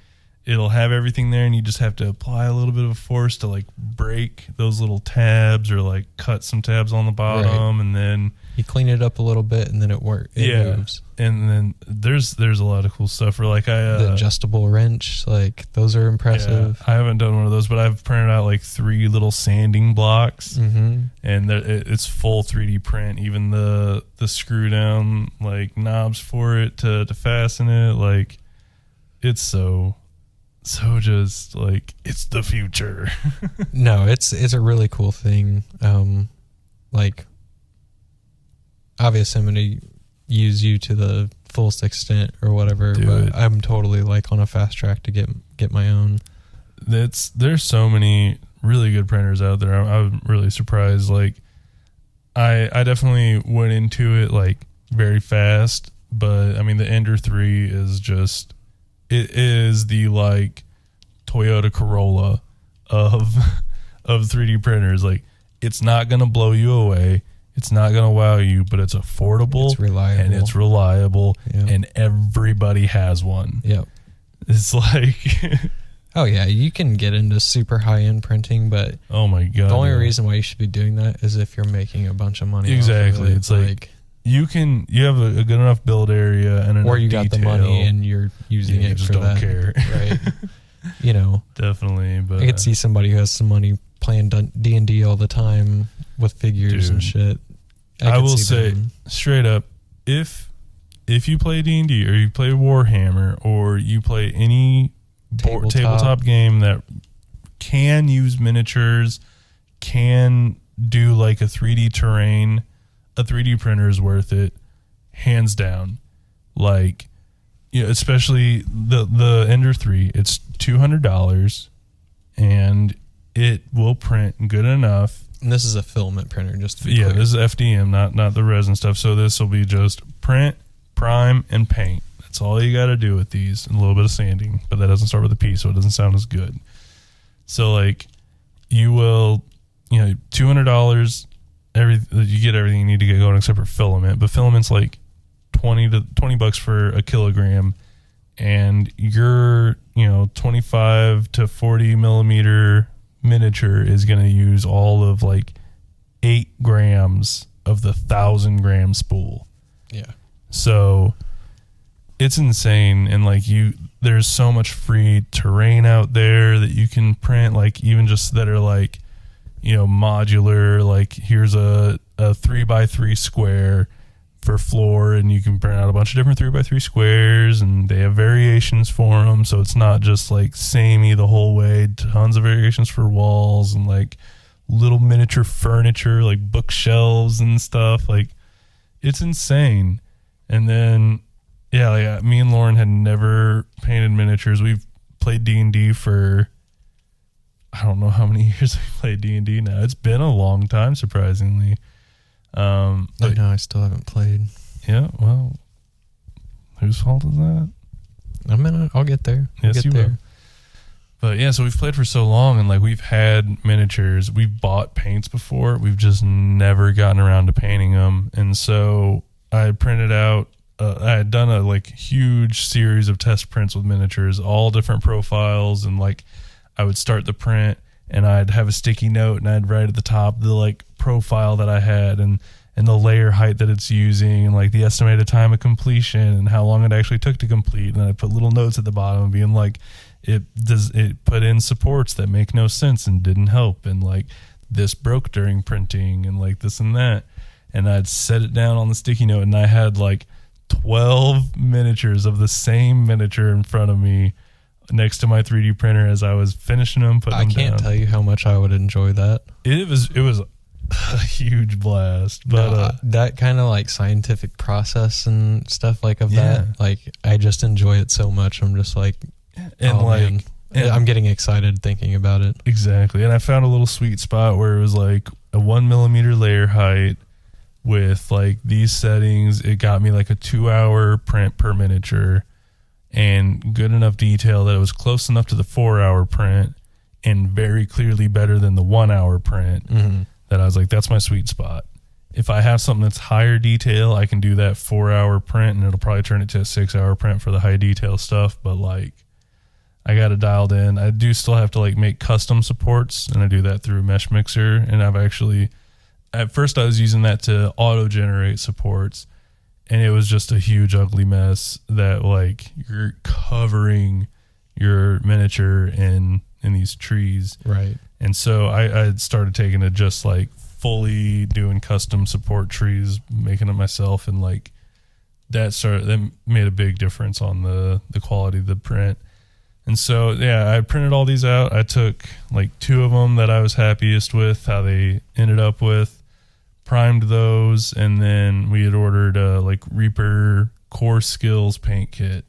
it'll have everything there, and you just have to apply a little bit of force to like break those little tabs, or like cut some tabs on the bottom, and then you clean it up a little bit, and then it moves. And then there's a lot of cool stuff. For like the adjustable wrench, like those are impressive. Yeah, I haven't done one of those, but I've printed out like 3 little sanding blocks, and it's full 3D print. Even the screw down like knobs for it to fasten it, like it's so just like it's the future. No, it's a really cool thing. Like obviously I'm going to use you to the fullest extent or whatever, but I'm totally like on a fast track to get my own. There's so many really good printers out there. I'm really surprised. Like I definitely went into it like very fast, but I mean the Ender 3 is just, it is the like Toyota Corolla of 3D printers. Like it's not going to blow you away. It's not going to wow you, but it's affordable. It's reliable. Yep. And everybody has one. Yep. It's like oh yeah, you can get into super high-end printing, but oh my god, the only reason why you should be doing that is if you're making a bunch of money. Exactly. Off of it. It's like you have a good enough build area and enough or you got the money and you're using it just for don't that. care. Right. Definitely. But I could see somebody who has some money playing D&D all the time with figures and shit. I will say straight up, if you play D&D or you play Warhammer or you play any tabletop game that can use miniatures, can do like a 3D terrain, a 3D printer is worth it, hands down. Like, especially the Ender 3, it's $200 and it will print good enough. And this is a filament printer, just to be clear. clear. This is FDM, not the resin stuff. So this will be just print, prime, and paint. That's all you got to do with these, and a little bit of sanding, but that doesn't start with a P, so it doesn't sound as good. So like, you will, $200. You get everything you need to get going except for filament, but filament's like $20 for a kilogram, and your 25 to 40 millimeter miniature is going to use all of like 8 grams of the 1,000-gram spool. Yeah. So it's insane. And like there's so much free terrain out there that you can print, like even just that are like, modular, like here's a 3x3 square for floor, and you can print out a bunch of different 3x3 squares, and they have variations for them, so it's not just like samey the whole way. Tons of variations for walls, and like little miniature furniture, like bookshelves and stuff. Like, it's insane. And then, yeah, like me and Lauren had never painted miniatures. We've played D&D for, I don't know how many years we played D&D now. It's been a long time, surprisingly. But no, I still haven't played. Yeah, well, whose fault is that? I'll get there. Yes, you will. But yeah, so we've played for so long, and like we've had miniatures, we've bought paints before, we've just never gotten around to painting them. And so I printed out, I had done a like huge series of test prints with miniatures, all different profiles, and like I would start the print and I'd have a sticky note and I'd write at the top the like profile that I had and the layer height that it's using and like the estimated time of completion and how long it actually took to complete. And then I put little notes at the bottom being like, it put in supports that make no sense and didn't help, and like this broke during printing and like this and that. And I'd set it down on the sticky note, and I had like 12 miniatures of the same miniature in front of me next to my 3D printer as I was finishing them, putting them down. I can't tell you how much I would enjoy that. It was a huge blast. But that kind of like scientific process and stuff like of that, like I just enjoy it so much. I'm just like, and man. I'm getting excited thinking about it. Exactly. And I found a little sweet spot where it was like a 1 millimeter layer height with like these settings. It got me like a 2-hour print per miniature and good enough detail that it was close enough to the 4-hour print and very clearly better than the 1-hour print. Mm-hmm. That I was like, that's my sweet spot. If I have something that's higher detail, I can do that 4-hour print and it'll probably turn it to a 6-hour print for the high detail stuff. But like, I got it dialed in. I do still have to like make custom supports, and I do that through Mesh Mixer. And I've actually, at first I was using that to auto generate supports, and it was just a huge ugly mess that like you're covering your miniature in these trees. Right. And so I started taking it just like fully doing custom support trees, making it myself, and like that made a big difference on the quality of the print. And so, yeah, I printed all these out. I took like 2 of them that I was happiest with, how they ended up with, primed those, and then we had ordered a like Reaper Core Skills paint kit.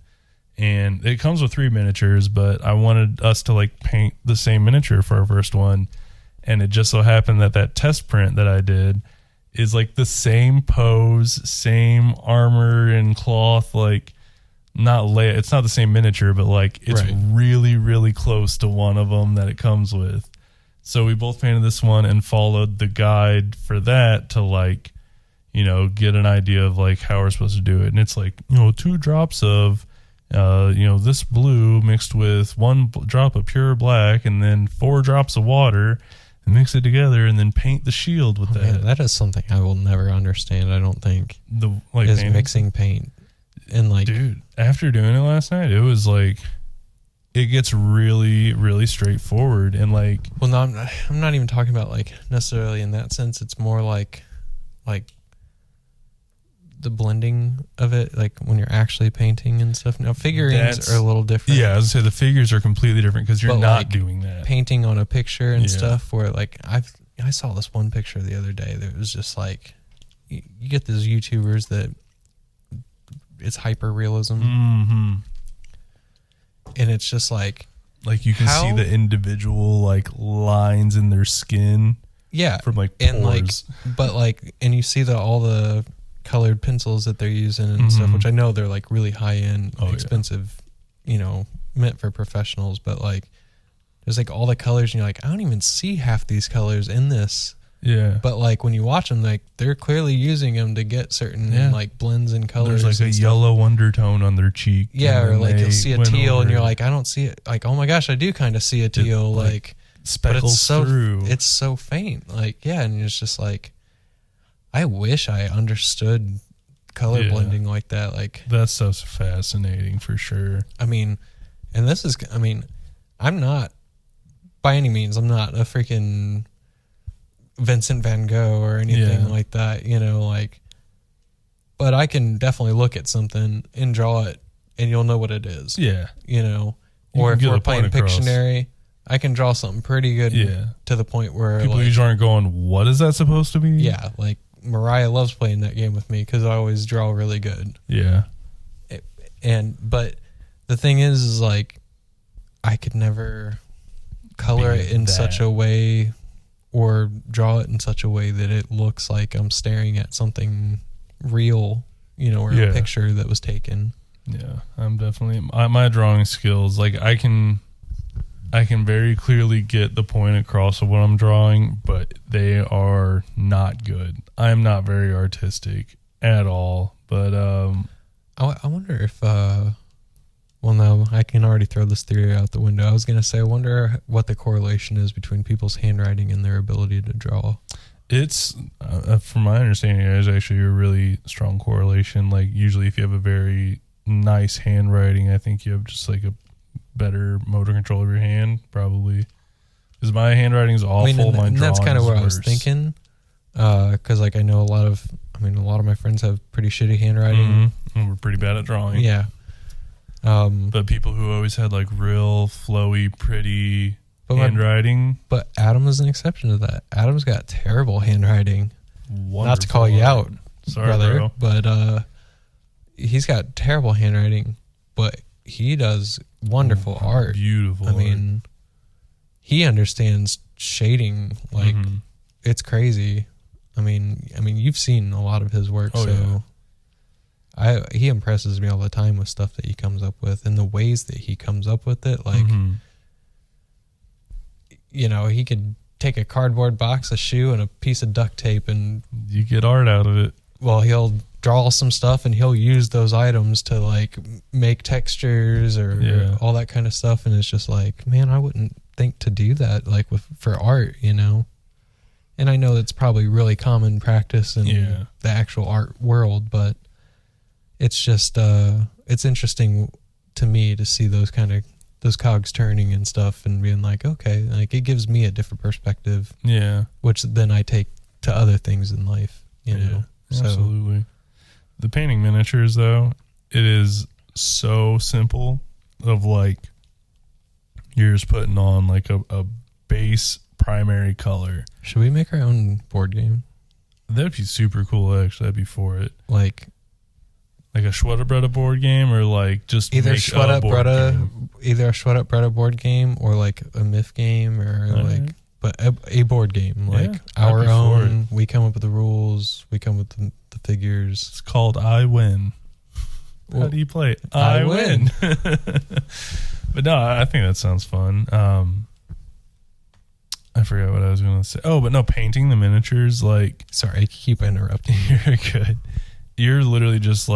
And it comes with 3 miniatures, but I wanted us to like paint the same miniature for our first one. And it just so happened that test print that I did is like the same pose, same armor and cloth, like it's not the same miniature, but like it's really, really close to one of them that it comes with. So we both painted this one and followed the guide for that to like, get an idea of like how we're supposed to do it. And it's like, 2 drops of, this blue mixed with 1 drop of pure black and then 4 drops of water and mix it together and then paint the shield with that. Man, that is something I will never understand, I don't think. Is mixing paint. And like, dude, after doing it last night, it was like, it gets really, really straightforward. And like, well, no, I'm not even talking about like necessarily in that sense. It's more like the blending of it, like when you're actually painting and stuff. Now figurines are a little different. Yeah, I was gonna say the figures are completely different because you're not like doing that. Painting on a picture and stuff where like I saw this one picture the other day that was just like, you get those YouTubers that it's hyper realism, and it's just like you can see the individual like lines in their skin, from like pores. And like, but like, and you see all the colored pencils that they're using and stuff, which I know they're like really high end, expensive, meant for professionals. But like, there's like all the colors, and you're like, I don't even see half these colors in this. Yeah. But like when you watch them, like they're clearly using them to get certain like blends and colors. There's like a yellow undertone on their cheek. Yeah, or like you'll see a teal and you're like, I don't see it. Like, oh my gosh, I do kind of see a teal. Like speckles through. It's so faint. Like, yeah, and it's just like, I wish I understood color blending like that. Like that stuff's fascinating for sure. I mean, and this is, I'm not, by any means, I'm not a freaking Vincent van Gogh or anything like that, but I can definitely look at something and draw it and you'll know what it is. Yeah. Or if we're playing Pictionary, I can draw something pretty good to the point where people usually aren't going, what is that supposed to be? Yeah, like Mariah loves playing that game with me because I always draw really good. Yeah. But the thing is like I could never color it in such a way or draw it in such a way that it looks like I'm staring at something real, or a picture that was taken. Yeah, I'm definitely my drawing skills. Like I can very clearly get the point across of what I'm drawing, but they are not good. I'm not very artistic at all. But I wonder if well, no, I can already throw this theory out the window. I was gonna say I wonder what the correlation is between people's handwriting and their ability to draw. It's from my understanding, there's actually a really strong correlation. Like usually, if you have a very nice handwriting, I think you have just like a better motor control of your hand, probably. Because my handwriting is awful. My drawing that's kind of what worse. I was thinking. Because like I know a lot of my friends have pretty shitty handwriting. Mm-hmm. And we're pretty bad at drawing. Yeah. But people who always had like real flowy, pretty handwriting. But Adam is an exception to that. Adam's got terrible handwriting. Wonderful. Not to call you out, sorry, brother, bro. but he's got terrible handwriting, but he does wonderful art. Beautiful. I mean, he understands shading like it's crazy. I mean, you've seen a lot of his work, he impresses me all the time with stuff that he comes up with and the ways that he comes up with it. Like, he could take a cardboard box, a shoe, and a piece of duct tape, and you get art out of it. Well, he'll draw some stuff and he'll use those items to like make textures or all that kind of stuff. And it's just like, man, I wouldn't think to do that like for art, And I know that's probably really common practice in the actual art world, but it's just it's interesting to me to see those cogs turning and stuff and being like, okay, like it gives me a different perspective. Yeah. Which then I take to other things in life, know. Absolutely. The painting miniatures though, it is so simple of like you're just putting on like a base primary color. Should we make our own board game? That'd be super cool actually. I'd be for it. Like a Shwaddhup Bruddah board game or like just either Shwaddhup Bruddah board game or like a myth game or but a board game, like our own. We come up with the rules. We come up with the figures. It's called I Win. Well, how do you play it? I win. But no, I think that sounds fun. I forgot what I was going to say. Oh, but no, painting the miniatures, like... Sorry, I keep interrupting. You're good. You're literally just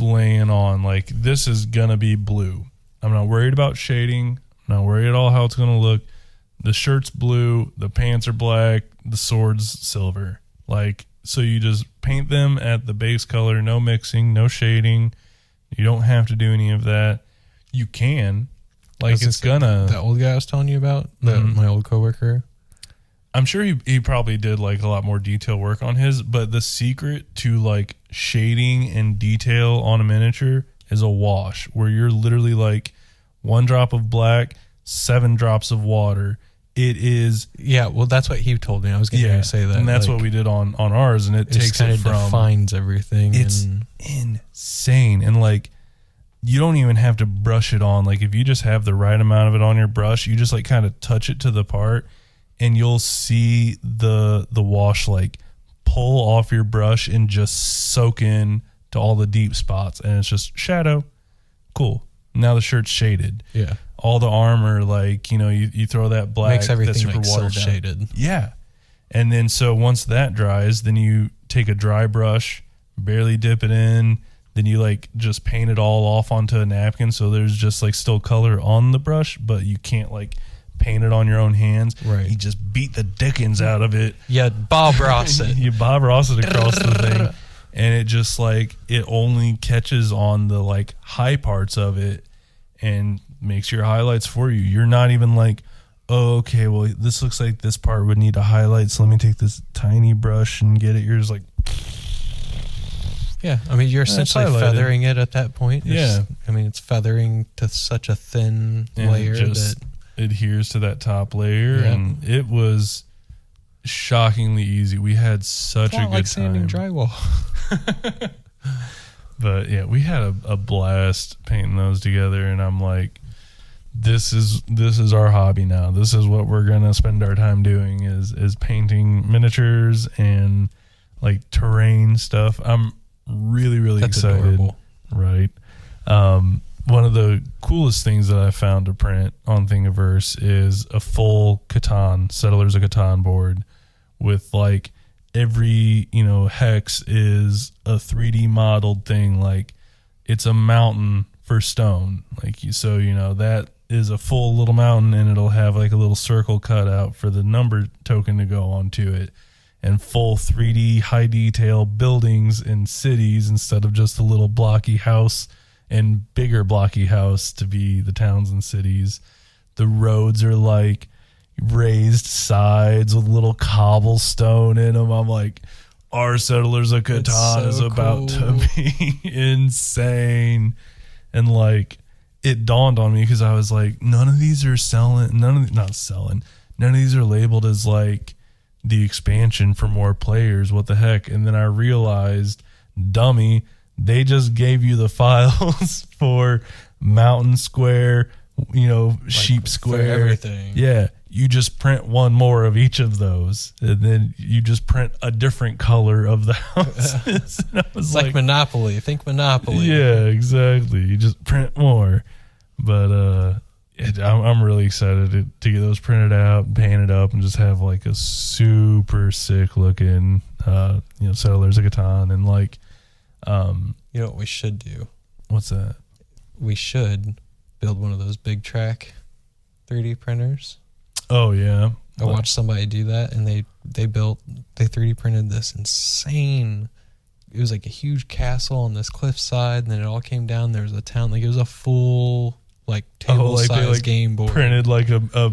laying on, like, this is going to be blue. I'm not worried about shading. I'm not worried at all how it's going to look. The shirt's blue. The pants are black. The sword's silver. Like, so you just paint them at the base color. No mixing, no shading. You don't have to do any of that. You can. Like, it's gonna... The old guy I was telling you about? My old coworker? I'm sure he probably did, like, a lot more detail work on his, but the secret to, like, shading and detail on a miniature is a wash, where you're literally, like, 1 drop of black, 7 drops of water. It is... Yeah, well, that's what he told me. I was going to say that. And that's what we did on ours, and it takes kind it of from... defines everything. It's insane. And, like... You don't even have to brush it on. Like, if you just have the right amount of it on your brush, you just, like, kind of touch it to the part, and you'll see the wash, like, pull off your brush and just soak in to all the deep spots. And it's just shadow. Cool. Now the shirt's shaded. Yeah. All the armor, like, you throw that black. Makes everything, that's super like, watered self-shaded. down. Yeah. And then, so once that dries, then you take a dry brush, barely dip it in, then you like just paint it all off onto a napkin so there's just like still color on the brush, but you can't like paint it on your own hands. Right. You just beat the dickens out of it. Yeah, Bob Ross it. You Bob Ross it across the thing. And it just like, it only catches on the like high parts of it and makes your highlights for you. You're not even like, oh, okay, well, this looks like this part would need a highlight, so let me take this tiny brush and get it. You're just like... Yeah, I mean, you're essentially feathering it at that point. Yeah. I mean, it's feathering to such a thin layer that... adheres to that top layer, and it was shockingly easy. We had such a good like time. sanding drywall. But yeah, we had a blast painting those together, and I'm like, this is our hobby now. This is what we're gonna spend our time doing is painting miniatures and like terrain stuff. I'm really excited. Adorable. Right. One of the coolest things that I found to print on Thingiverse is a full Catan, Settlers of Catan board with like every, hex is a 3D modeled thing. Like it's a mountain for stone. That is a full little mountain, and it'll have like a little circle cut out for the number token to go onto it, and full 3D high detail buildings and cities instead of just a little blocky house and bigger blocky house to be the towns and cities. The roads are like raised sides with little cobblestone in them. I'm like, our Settlers of Catan is about to be insane. And like, it dawned on me because I was like, none of these are none of these are labeled as like the expansion for more players. What the heck? And then I realized, dummy, they just gave you the files for Mountain Square, Sheep Square, everything. Yeah, you just print one more of each of those, and then you just print a different color of the houses. It's like Monopoly. Think Monopoly. Yeah, exactly. You just print more. But I'm really excited to get those printed out and painted up and just have like a super sick looking, Settlers of Catan, and like, you know what we should do? What's that? We should build one of those big track 3D printers. Oh yeah, I watched somebody do that, and they 3D printed this insane. It was like a huge castle on this cliffside, and then it all came down. There was a town, like it was a full like table-sized game board. Printed like a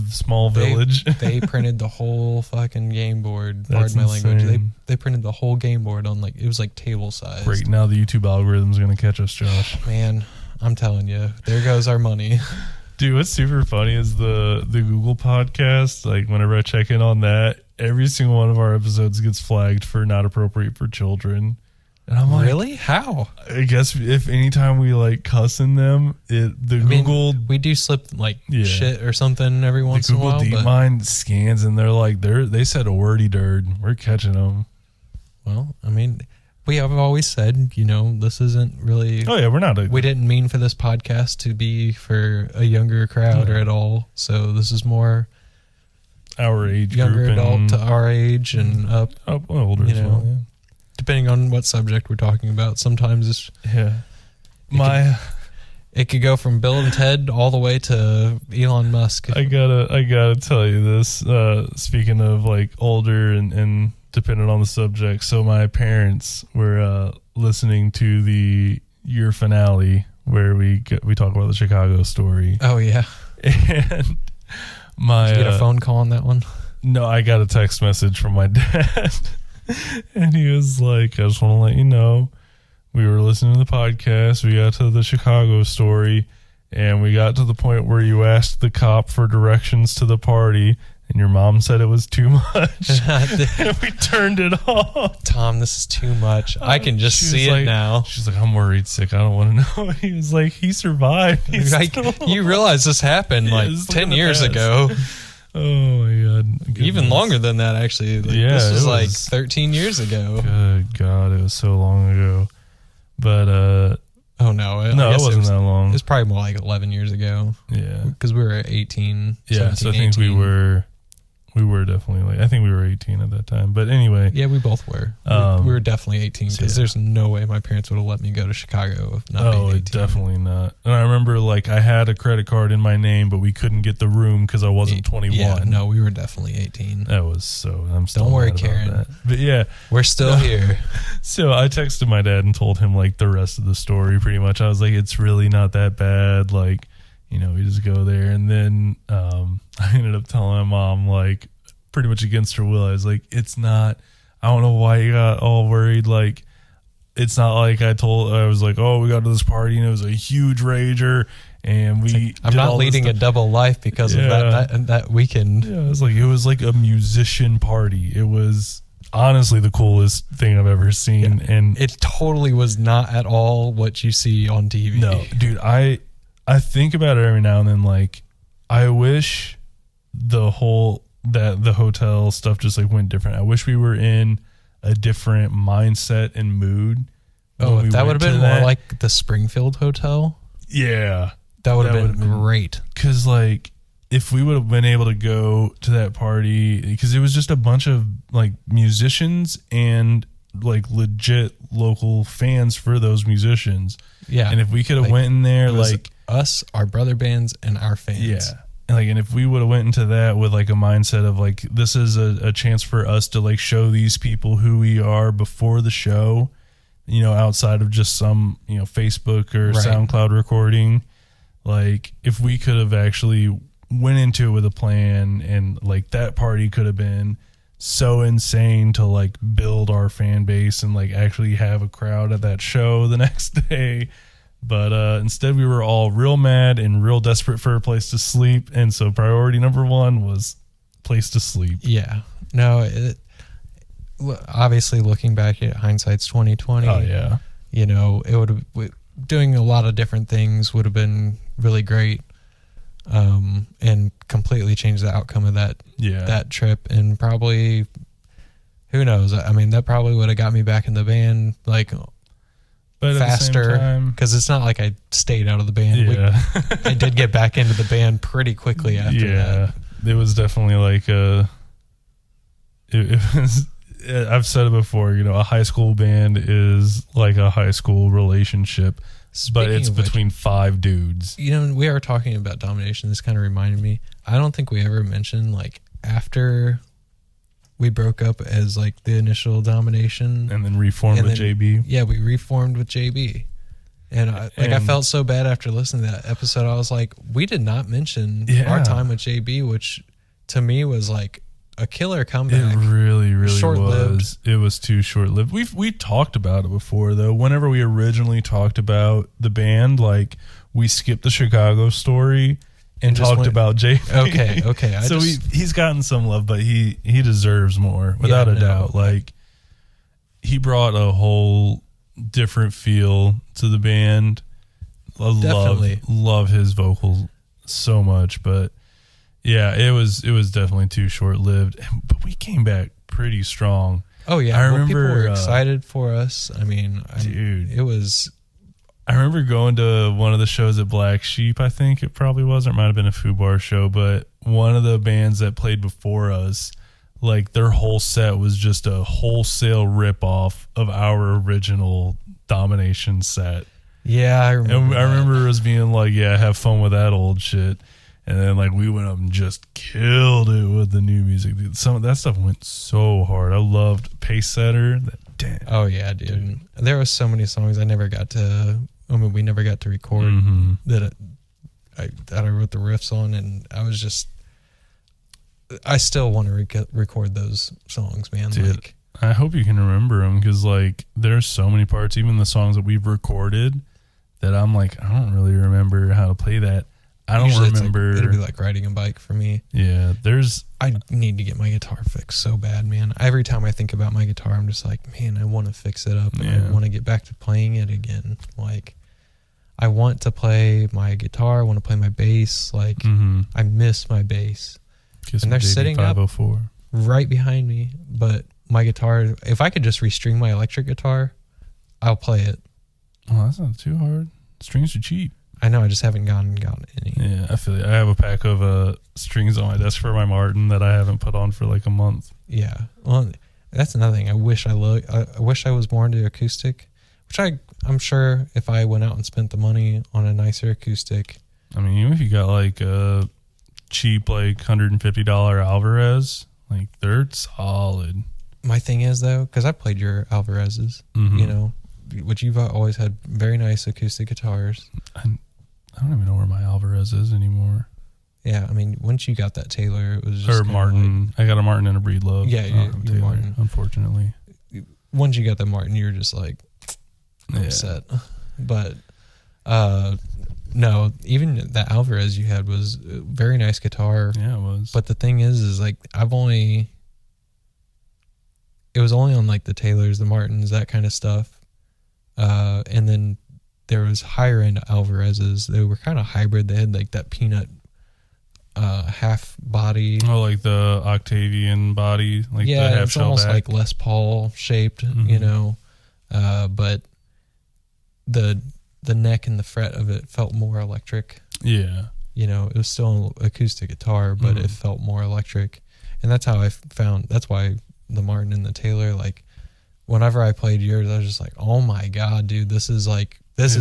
small village. They printed the whole fucking game board. Pardon my language. They printed the whole game board on like, it was like table size. Great. Now the YouTube algorithm's gonna catch us, Josh. Man, I'm telling you, there goes our money. Dude, what's super funny is the Google podcast. Like whenever I check in on that, every single one of our episodes gets flagged for not appropriate for children. And I'm like, really? How? I guess if anytime we like cuss in them, Google, we do slip like shit or something every once in a while. Google DeepMind scans, and they're like, they said a wordy dird. We're catching them. Well, I mean, we have always said, this isn't really. Oh yeah, we're not. We didn't mean for this podcast to be for a younger crowd or at all. So this is more our age, younger group adult to our age and up. Older as well. Yeah. Depending on what subject we're talking about, sometimes it's it could go from Bill and Ted all the way to Elon Musk. I gotta tell you this. Speaking of like older and dependent on the subject, so my parents were listening to the year finale where we talk about the Chicago story. Oh yeah, and did you get a phone call on that one? No, I got a text message from my dad. And he was like, I just want to let you know, we were listening to the podcast. We got to the Chicago story, and we got to the point where you asked the cop for directions to the party, and your mom said it was too much. And we turned it off. Tom, this is too much. I can just see it now. She's like, I'm worried sick. I don't want to know. He was like, he survived. You realize this happened like 10 years ago. Oh my God. Goodness. Even longer than that, actually. This was like 13 years ago. Good God, it was so long ago. But oh no, it wasn't that long. It was probably more like 11 years ago. Yeah, because we were 18. Yeah, 17, so I think 18. we were definitely like, I think we were 18 at that time. But anyway, yeah, we both were. We were definitely 18 because there's no way my parents would have let me go to Chicago if not being 18. Definitely not. And I remember like I had a credit card in my name, but we couldn't get the room because I wasn't 21. Yeah, no, we were definitely 18. That was so. I'm still. Don't worry, Karen. But yeah, we're still here. So I texted my dad and told him like the rest of the story. Pretty much, I was like, it's really not that bad. Like, we just go there, and then I ended up telling my mom like, pretty much against her will. I was like, it's not, I don't know why you got all worried. Like, it's not like I was like, oh, we got to this party and it was a huge rager And I'm not leading a double life because of that weekend. Yeah, it was like a musician party. It was honestly the coolest thing I've ever seen. Yeah. And it totally was not at all what you see on TV. No, dude, I think about it every now and then. Like, I wish the hotel stuff just like went different. I wish we were in a different mindset and mood. Oh, if that would have been more like the Springfield Hotel. Yeah. That would have been great. Because, like, if we would have been able to go to that party, because it was just a bunch of, like, musicians and, like, legit local fans for those musicians. Yeah. And if we could have went in there, like... us, our brother bands, and our fans. Yeah. And if we would have went into that with, like, a mindset of, like, this is a chance for us to, like, show these people who we are before the show, outside of just some, Facebook or SoundCloud recording. Like, if we could have actually went into it with a plan, and like that party could have been so insane to like build our fan base and like actually have a crowd at that show the next day. But instead we were all real mad and real desperate for a place to sleep. And so priority number one was place to sleep. Yeah. No, obviously looking back at hindsight's 2020. Oh yeah. It would have, doing a lot of different things would have been really great, and completely changed the outcome of that trip. And probably, who knows? I mean, that probably would have got me back in the band like faster, because it's not like I stayed out of the band. Yeah. I did get back into the band pretty quickly after that. It was definitely like it was. I've said it before, a high school band is like a high school relationship, but it's between five dudes. We are talking about domination. This kind of reminded me. I don't think we ever mentioned, like, after we broke up as, like, the initial domination. And then reformed with JB. Yeah, we reformed with JB. And I felt so bad after listening to that episode. I was like, we did not mention our time with JB, which to me was, like, a killer comeback. It really, really short-lived. was. It was too short-lived. We talked about it before, though. Whenever we originally talked about the band, like, we skipped the Chicago story and talked about JP. Okay. So he's gotten some love, but he deserves more, without a doubt. Like, he brought a whole different feel to the band. I love his vocals so much, but yeah, it was definitely too short-lived, but we came back pretty strong. Oh yeah, I remember people were excited for us. I mean, dude, it was. I remember going to one of the shows at Black Sheep. I think it probably was, or it might have been a Foo Bar show. But one of the bands that played before us, like, their whole set was just a wholesale ripoff of our original Domination set. Yeah, I remember. And I remember us being like, "Yeah, have fun with that old shit." And then, like, we went up and just killed it with the new music. Some of that stuff went so hard. I loved Pace Setter. Damn. Oh, yeah, dude. There were so many songs we never got to record that I wrote the riffs on. And I still want to record those songs, man. Dude, like, I hope you can remember them, because, like, there's so many parts, even the songs that we've recorded, that I'm like, I don't really remember how to play that. I don't remember. It'd be like riding a bike for me. Yeah, I need to get my guitar fixed so bad, man. Every time I think about my guitar, I'm just like, man, I want to fix it up. And I want to get back to playing it again. Like, I want to play my guitar. I want to play my bass. Like, I miss my bass. And they're sitting up right behind me. But my guitar, if I could just restring my electric guitar, I'll play it. Oh, that's not too hard. Strings are cheap. I know, I just haven't gotten any. Yeah, I feel it. I have a pack of strings on my desk for my Martin that I haven't put on for like a month. Yeah, well, that's another thing. I wish I was more into acoustic, which I'm sure if I went out and spent the money on a nicer acoustic. I mean, even if you got like a cheap, like $150 Alvarez, like, they're solid. My thing is, though, because I played your Alvarez's, which you've always had very nice acoustic guitars. I don't even know where my Alvarez is anymore. Yeah, I mean, once you got that Taylor, it was just... Or Martin. Like, I got a Martin and a Breedlove. Yeah, you're Martin. Unfortunately. Once you got the Martin, you were just like upset. But No, even the Alvarez you had was a very nice guitar. Yeah, it was. But the thing is like it was only on like the Taylors, the Martins, that kind of stuff. And then there was higher end Alvarez's. They were kind of hybrid. They had like that peanut half body. Oh, like the Octavian body, like the half it's shell almost back. like Les Paul shaped, you know. But the neck and the fret of it felt more electric. Yeah. You know, it was still an acoustic guitar, but it felt more electric. And that's how that's why the Martin and the Taylor, like, whenever I played yours, I was just like, oh my God, dude, this is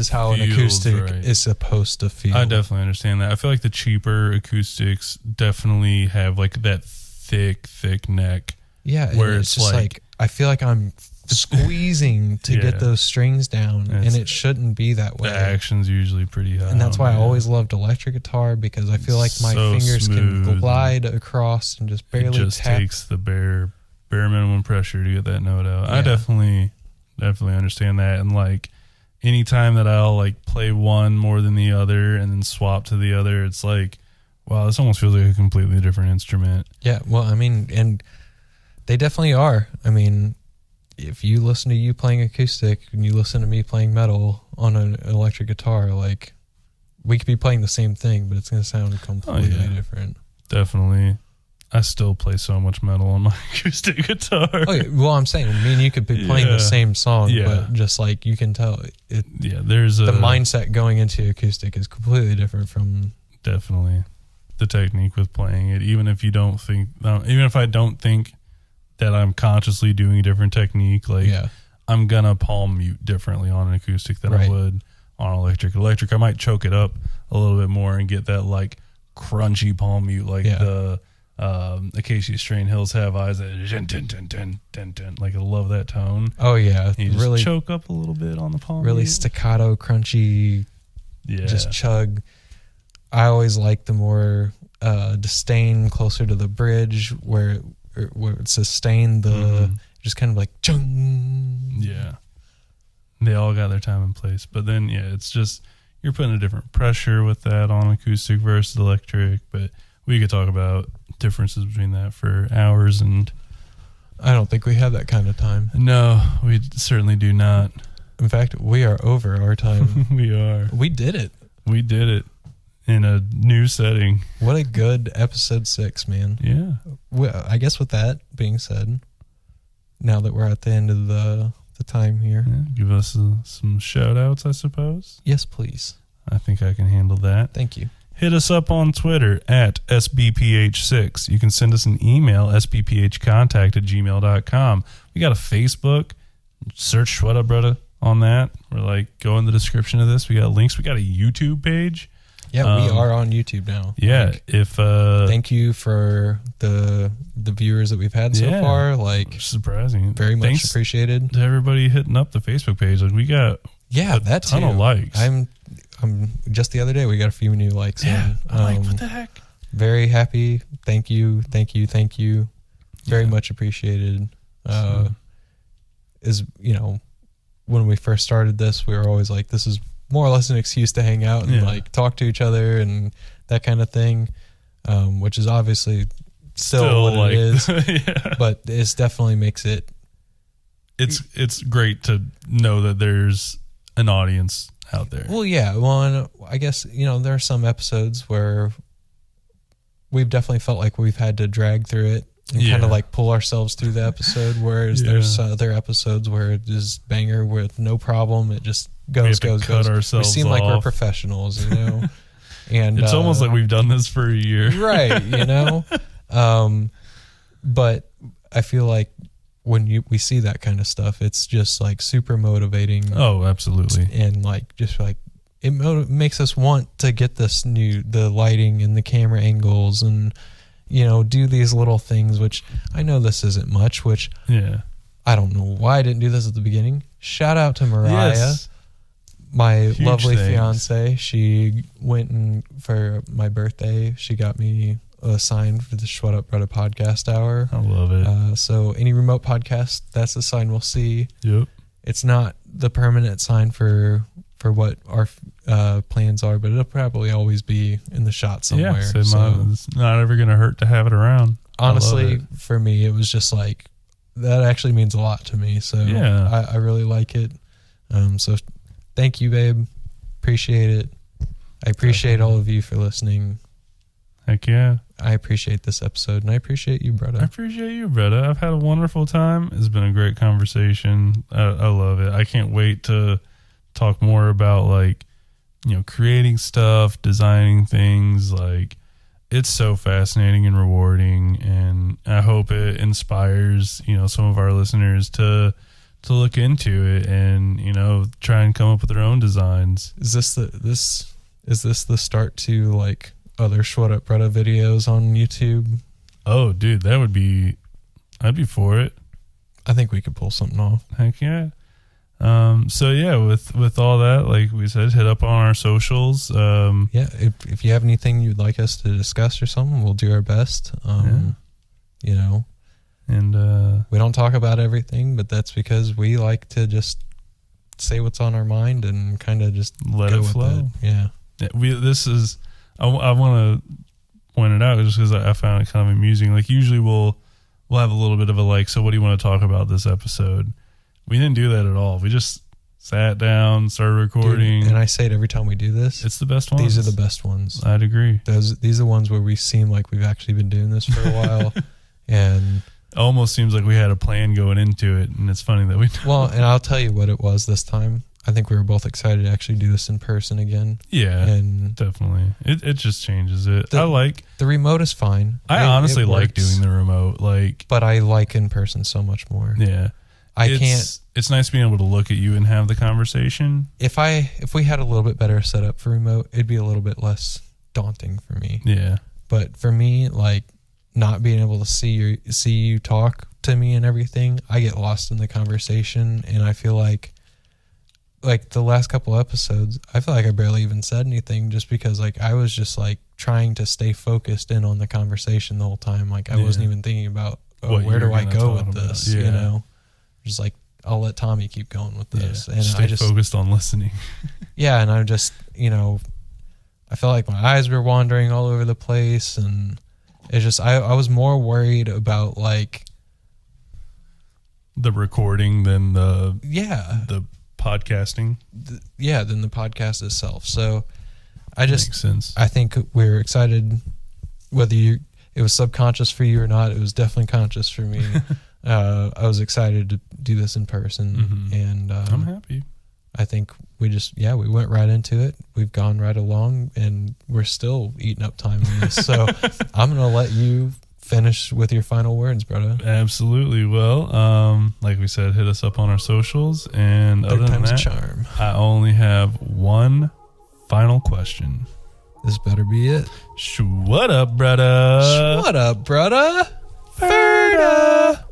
how an acoustic is supposed to feel. I definitely understand that. I feel like the cheaper acoustics definitely have like that thick neck. Yeah. Where it's just like, I feel like I'm squeezing to get those strings down, and it shouldn't be that way. The action's usually pretty high. And that's why I always loved electric guitar, because I feel like my fingers can glide across and just barely tap. It just takes the bare minimum pressure to get that note out. Yeah. I definitely understand that. And like anytime that I'll like play one more than the other and then swap to the other, it's like, wow, this almost feels like a completely different instrument. Yeah, well, I mean, and they definitely are. I mean, if you listen to you playing acoustic and you listen to me playing metal on an electric guitar, like, we could be playing the same thing, but it's going to sound completely different. Definitely. I still play so much metal on my acoustic guitar. Okay, well, I'm saying, me and you could be playing the same song, but just like you can tell, there's the mindset going into acoustic is completely different from definitely the technique with playing it. Even if I don't think that I'm consciously doing a different technique, like I'm gonna palm mute differently on an acoustic than I would on electric. Electric, I might choke it up a little bit more and get that like crunchy palm mute, like the Acacia Strain Hills Have Eyes, that like I love that tone. Oh yeah, you just really choke up a little bit on the palm really mute. Staccato, crunchy, just chug. I always like the more disdain closer to the bridge where it's sustained, just kind of like chung. Yeah, they all got their time and place, but then it's just you're putting a different pressure with that on acoustic versus electric. But we could talk about differences between that for hours, and I don't think we have that kind of time. No, we certainly do not. In fact, we are over our time. We are. We did it in a new setting. What a good episode 6, man. Yeah. Well, I guess with that being said, now that we're at the end of the time here, give us some shout outs, I suppose. Yes, please. I think I can handle that. Thank you. Hit us up on Twitter at SBPH6. You can send us an email, sbphcontact@gmail.com. We got a Facebook. Search Shwaddhup Bruddah on that. We're like, go in the description of this. We got links. We got a YouTube page. Yeah, we are on YouTube now. Yeah. Thank you for the viewers that we've had so far. Like, surprising. Very much appreciated. To everybody hitting up the Facebook page. Like, we got a ton of likes. I'm just the other day we got a few new likes. Yeah. I'm like, what the heck? Very happy. Thank you. Very much appreciated. When we first started this, we were always like, this is more or less an excuse to hang out and like talk to each other and that kind of thing, which is obviously still what it is. But it definitely makes it. It's great to know that there's an audience out there. Well, yeah. Well, and I guess, there are some episodes where we've definitely felt like we've had to drag through it and kind of like pull ourselves through the episode, whereas there's other episodes where it is banger with no problem. It just goes. We seem like we're professionals, and it's almost like we've done this for a year. Right. But I feel like when we see that kind of stuff, it's just like super motivating. Oh, absolutely. And like, just like, it makes us want to get the lighting and the camera angles and, do these little things, which I know this isn't much, which I don't know why I didn't do this at the beginning. Shout out to Mariah, my lovely fiance. She went for my birthday. She got me a sign for the Shwaddhup Bruddah podcast hour. I love it. So any remote podcast, that's the sign we'll see. Yep. It's not the permanent sign for what our plans are, but it'll probably always be in the shot somewhere. Yeah, so it's not ever going to hurt to have it around. Honestly, for me, it was just like, that actually means a lot to me. So yeah. I really like it. So thank you, babe. Appreciate it. I appreciate all of you for listening. Heck yeah. I appreciate this episode, and I appreciate you, Bruddah. I appreciate you, Bruddah. I've had a wonderful time. It's been a great conversation. I love it. I can't wait to talk more about, like, you know, creating stuff, designing things. Like, it's so fascinating and rewarding, and I hope it inspires, you know, some of our listeners to look into it and, you know, try and come up with their own designs. Is this the start to, like, other Shwaddhup Bruddah videos on YouTube? Oh, dude, I'd be for it. I think we could pull something off. Heck yeah. So yeah, with all that, like we said, hit up on our socials. Yeah, if you have anything you'd like us to discuss or something, we'll do our best. You know, and we don't talk about everything, but that's because we like to just say what's on our mind and kind of just let it flow. Yeah. I want to point it out just because I found it kind of amusing. Like, usually we'll have a little bit of a, like, so what do you want to talk about this episode? We didn't do that at all. We just sat down, started recording. Dude, and I say it every time we do this. It's the best ones. These are the best ones. I'd agree. These are the ones where we seem like we've actually been doing this for a while. And it almost seems like we had a plan going into it. And it's funny that we don't. Well, and I'll tell you what it was this time. I think we were both excited to actually do this in person again. Yeah, and definitely. It just changes it. The remote is fine. I honestly like doing the remote, but I like in person so much more. Yeah, It's nice being able to look at you and have the conversation. If we had a little bit better setup for remote, it'd be a little bit less daunting for me. Yeah, but for me, like, not being able to see you talk to me and everything, I get lost in the conversation, and I feel like the last couple episodes, I feel like I barely even said anything just because, like, I was just, like, trying to stay focused in on the conversation the whole time. Like, I wasn't even thinking about, where do I go with this? Yeah. You know, just like, I'll let Tommy keep going with this. Yeah. And stay focused on listening. Yeah. And I'm just, you know, I felt like my eyes were wandering all over the place, and it's just, I was more worried about, like, the recording than the podcasting. Than the podcast itself. So I just, makes sense. I think we're excited, whether it was subconscious for you or not. It was definitely conscious for me. I was excited to do this in person, and I'm happy. I think we went right into it. We've gone right along, and we're still eating up time on this. So I'm gonna let you finish with your final words, Bruddah. Absolutely. Well, like we said, hit us up on our socials, and other than that, charm. I only have one final question. This better be it. Shwwaddup Bruddah. Shwwaddup Bruddah. Ferda.